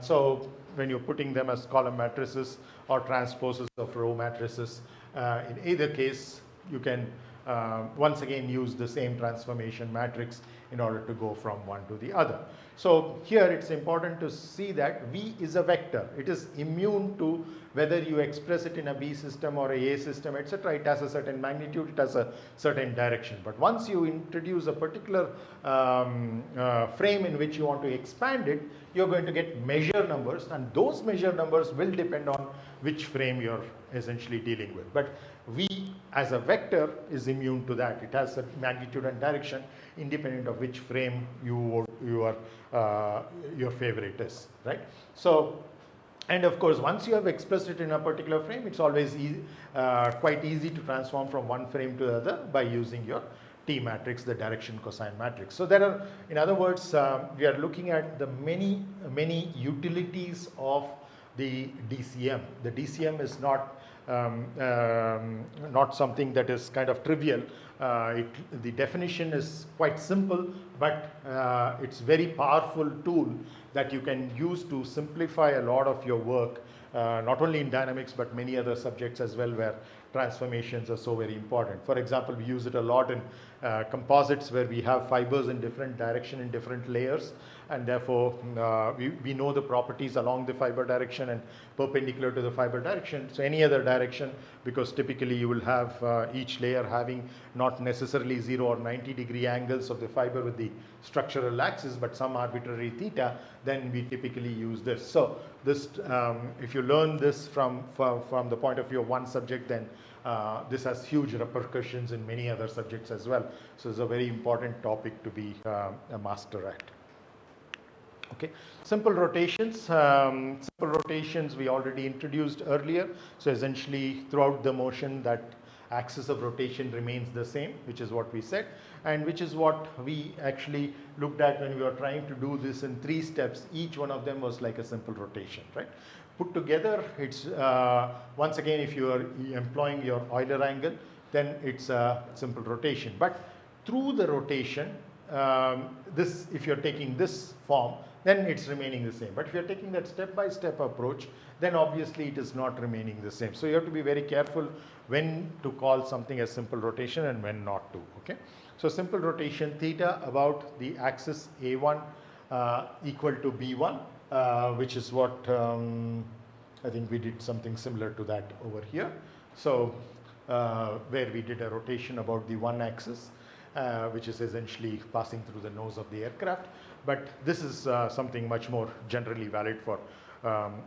So when you're putting them as column matrices or transposes of row matrices, in either case you can once again use the same transformation matrix in order to go from one to the other. So here it's important to see that V is a vector. It is immune to whether you express it in a B system or a system, etc. It has a certain magnitude, it has a certain direction. But once you introduce a particular frame in which you want to expand it, you're going to get measure numbers, and those measure numbers will depend on which frame you're essentially dealing with. But V as a vector is immune to that. It has a magnitude and direction independent of which frame your favorite is, right? So, and of course, once you have expressed it in a particular frame, it's always quite easy to transform from one frame to the other by using your T matrix, the direction cosine matrix. So there are, in other words, we are looking at the many utilities of the DCM. The DCM is not something that is kind of trivial. The definition is quite simple, but it's very powerful tool that you can use to simplify a lot of your work, not only in dynamics but many other subjects as well, where transformations are so very important. For example, we use it a lot in composites where we have fibers in different direction in different layers, and therefore we know the properties along the fiber direction and perpendicular to the fiber direction. So any other direction, because typically you will have each layer having not necessarily 0 or 90-degree angles of the fiber with the structural axis, but some arbitrary theta, then we typically use this. So this, if you learn this from the point of view of one subject, then this has huge repercussions in many other subjects as well. So it's a very important topic to be a master at. Okay, simple rotations. Simple rotations we already introduced earlier. So essentially throughout the motion that axis of rotation remains the same, which is what we said, and which is what we actually looked at when we were trying to do this in 3 steps. Each one of them was like a simple rotation, right? Put together, it's once again, if you are employing your Euler angle, then it's a simple rotation. But through the rotation, this, if you're taking this form, then it's remaining the same. But if you're taking that step-by-step approach, then obviously it is not remaining the same. So you have to be very careful when to call something as simple rotation and when not to. Okay. So simple rotation theta about the axis A1 equal to B1, which is what I think we did something similar to that over here. So where we did a rotation about the one axis, which is essentially passing through the nose of the aircraft. But this is something much more generally valid for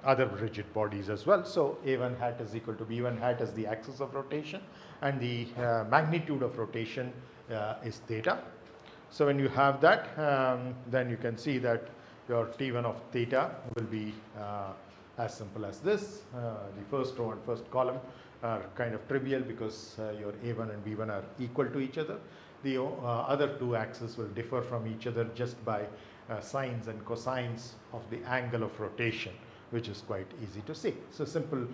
other rigid bodies as well. So A1 hat is equal to B1 hat as the axis of rotation, and the magnitude of rotation is theta. So when you have that, then you can see that your T1 of theta will be as simple as this. The first row and first column are kind of trivial because your A1 and B1 are equal to each other. The other 2 axes will differ from each other just by sines and cosines of the angle of rotation, which is quite easy to see. So simple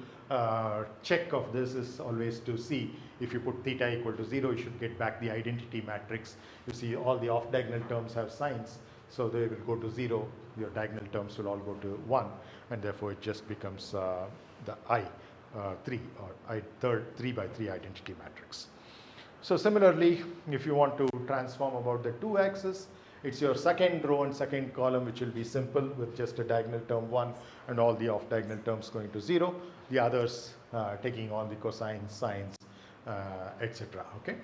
check of this is always to see if you put theta equal to 0, you should get back the identity matrix. You see all the off diagonal terms have signs, so they will go to 0, your diagonal terms will all go to 1, and therefore it just becomes the I3 or I3 by 3 identity matrix. So similarly, if you want to transform about the 2 axes, it's your second row and second column which will be simple with just a diagonal term 1 and all the off diagonal terms going to 0, the others taking on the cosines, sines, etc. Okay.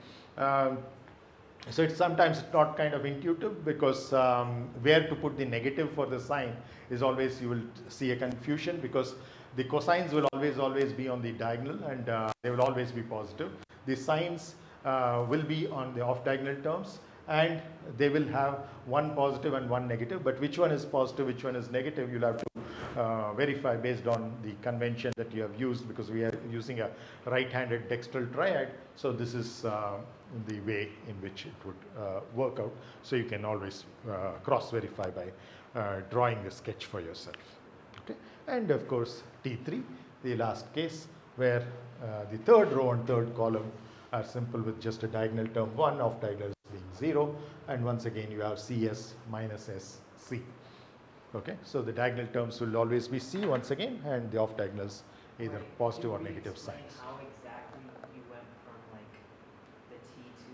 So it's sometimes not kind of intuitive because where to put the negative for the sign is always, you will see a confusion because the cosines will always be on the diagonal and they will always be positive. The sines will be on the off diagonal terms and they will have one positive and one negative, but which one is positive, which one is negative, you'll have to verify based on the convention that you have used, because we are using a right-handed dextral triad. So this is the way in which it would work out. So you can always cross-verify by drawing a sketch for yourself. Okay. And of course T3, the last case, where the third row and third column are simple with just a diagonal term 1, off diagonals being 0, and once again you have CS minus SC. Okay, so the diagonal terms will always be C once again, and the off diagonals either positive or negative signs. How exactly you went from like the T2,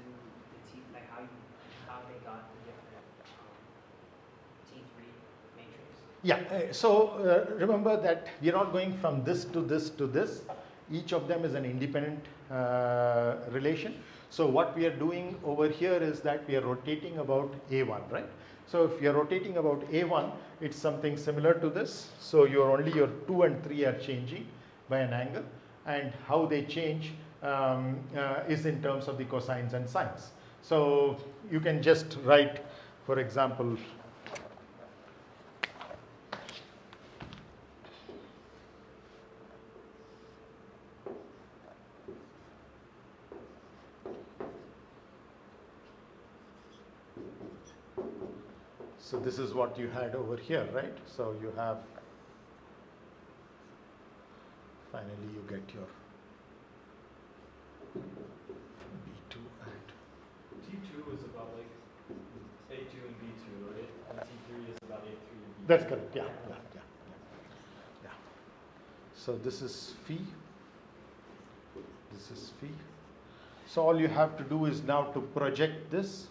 the T, like how they got the different T3 matrix? Yeah, so remember that we are not going from this to this to this. Each of them is an independent relation. So what we are doing over here is that we are rotating about A1, right? So if you are rotating about A1, it's something similar to this. So only your 2 and 3 are changing by an angle, and how they change is in terms of the cosines and sines. So you can just write, for example, so this is what you had over here, right? So you have, finally you get your B2 and T2 is about like A2 and B2, right? And T3 is about A3 and B2. that's correct, yeah. So this is phi, this is phi. So all you have to do is now to project this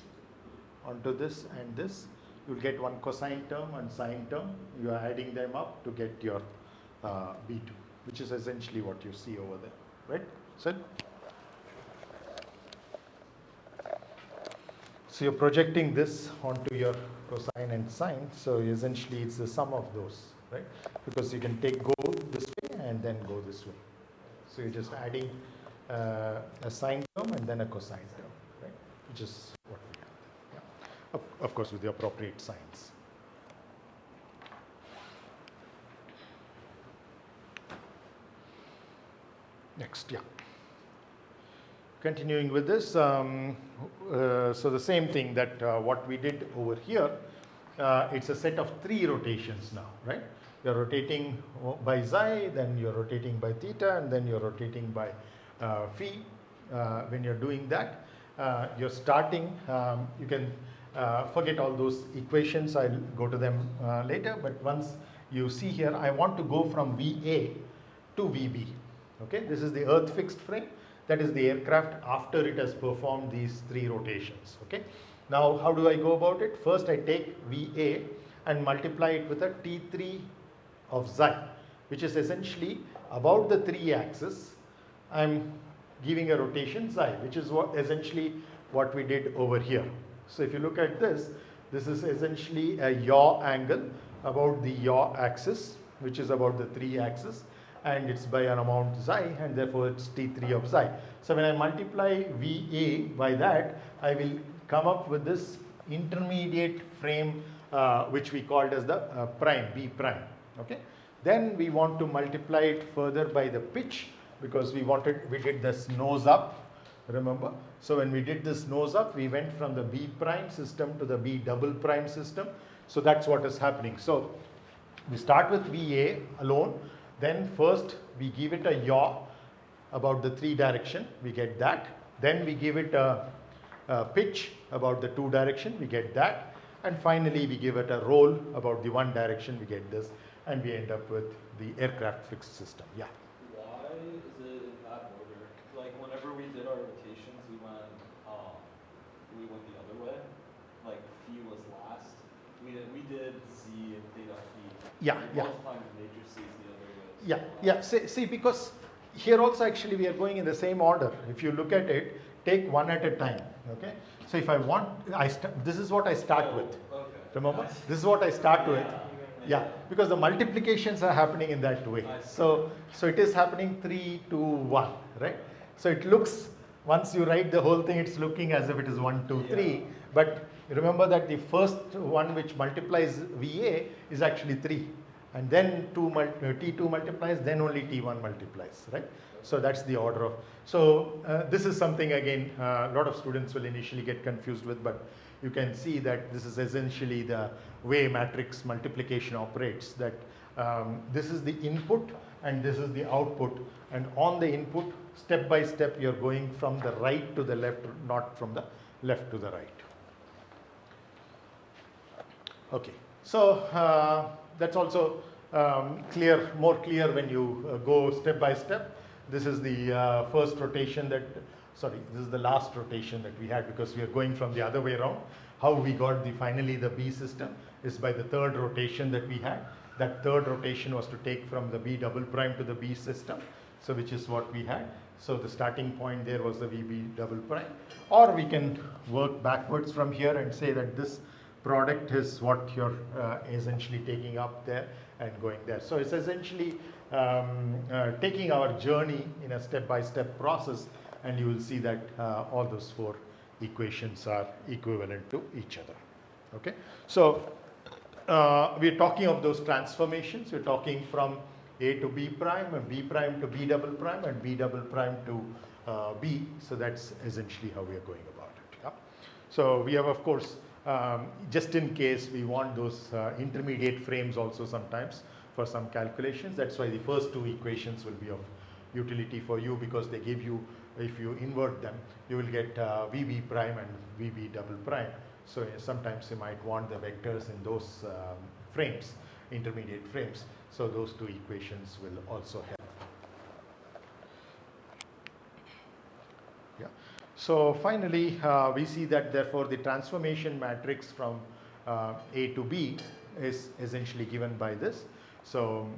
onto this and this. You'll get one cosine term and sine term. You are adding them up to get your B2, which is essentially what you see over there, right? So you're projecting this onto your cosine and sine. So essentially it's the sum of those, right? Because you can go this way and then go this way. So you're just adding a sine term and then a cosine term, right? Which is what we have. Yeah. Of course, with the appropriate signs. Next, yeah. Continuing with this, so the same thing that what we did over here, it's a set of 3 rotations now, right? You're rotating by xi, then you're rotating by theta, and then you're rotating by phi. When you're doing that, you're starting, you can forget all those equations, I'll go to them later, but once you see here, I want to go from VA to VB. Okay, this is the earth fixed frame. That is the aircraft after it has performed these 3 rotations. Okay. Now, how do I go about it? First, I take VA and multiply it with a T3 of xi, which is essentially about the 3 axis. I'm giving a rotation xi, which is essentially what we did over here. So if you look at this, this is essentially a yaw angle about the yaw axis, which is about the 3 axis. And it's by an amount xi, and therefore it's T3 of xi. So when I multiply VA by that, I will come up with this intermediate frame, which we called as the prime, B prime. Okay. Then we want to multiply it further by the pitch, because we did this nose up, remember? So when we did this nose up, we went from the B prime system to the B double prime system. So that's what is happening. So we start with VA alone. Then first we give it a yaw about the 3 direction, we get that. Then we give it a pitch about the 2 direction, we get that. And finally we give it a roll about the 1 direction, we get this. And we end up with the aircraft fixed system. Yeah. Why is it in that order? Like whenever we did our rotations, we went the other way. Like phi was last. We did z and theta phi. Yeah, yeah. Multiplying the matrices the other way. Yeah, yeah. See, because here also actually we are going in the same order. If you look at it, take one at a time. Okay. So if I want, this is what I start with. Okay. Remember, this is what I start with. Yeah, because the multiplications are happening in that way. So it is happening 3, 2, 1, right? So it looks, once you write the whole thing, it's looking as if it is 1, 2, 3. But remember that the first one which multiplies VA is actually 3. And then T2 multiplies, then only T1 multiplies, right? So that's the order of. So this is something, again, a lot of students will initially get confused with, but you can see that this is essentially the way matrix multiplication operates, that this is the input and this is the output. And on the input, step by step, you're going from the right to the left, not from the left to the right. Okay, so that's also more clear when you go step by step. This is the first rotation this is the last rotation that we had, because we are going from the other way around. How we got finally the B system is by the 3rd rotation that we had. That 3rd rotation was to take from the B double prime to the B system, so which is what we had. So the starting point there was the VB double prime. Or we can work backwards from here and say that this product is what you're essentially taking up there and going there. So it's essentially taking our journey in a step-by-step process, and you will see that all those 4 equations are equivalent to each other. Okay, so we're talking of those transformations. We're talking from A to B prime, and B prime to B double prime, and B double prime to B. So that's essentially how we are going about it. Yeah? So we have, of course, just in case we want those intermediate frames also sometimes for some calculations. That's why the first 2 equations will be of utility for you, because they give you, if you invert them, you will get VB prime and VB double prime. So sometimes you might want the vectors in those frames, intermediate frames. So those 2 equations will also help. Yeah. So finally, we see that therefore the transformation matrix from A to B is essentially given by this. So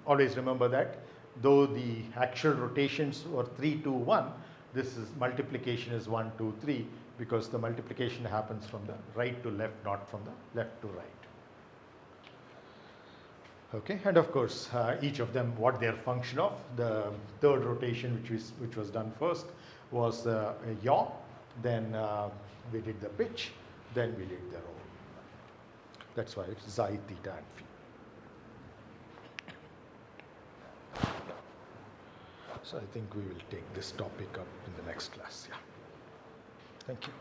always remember that though the actual rotations were 3, 2, 1, this is multiplication is 1, 2, 3 because the multiplication happens from the right to left, not from the left to right. Okay, and of course, each of them, what they are function of. The third rotation, which was done first, was a yaw. Then we did the pitch. Then we did the roll. That's why it's xi, theta, and phi. So I think we will take this topic up in the next class. Yeah. Thank you.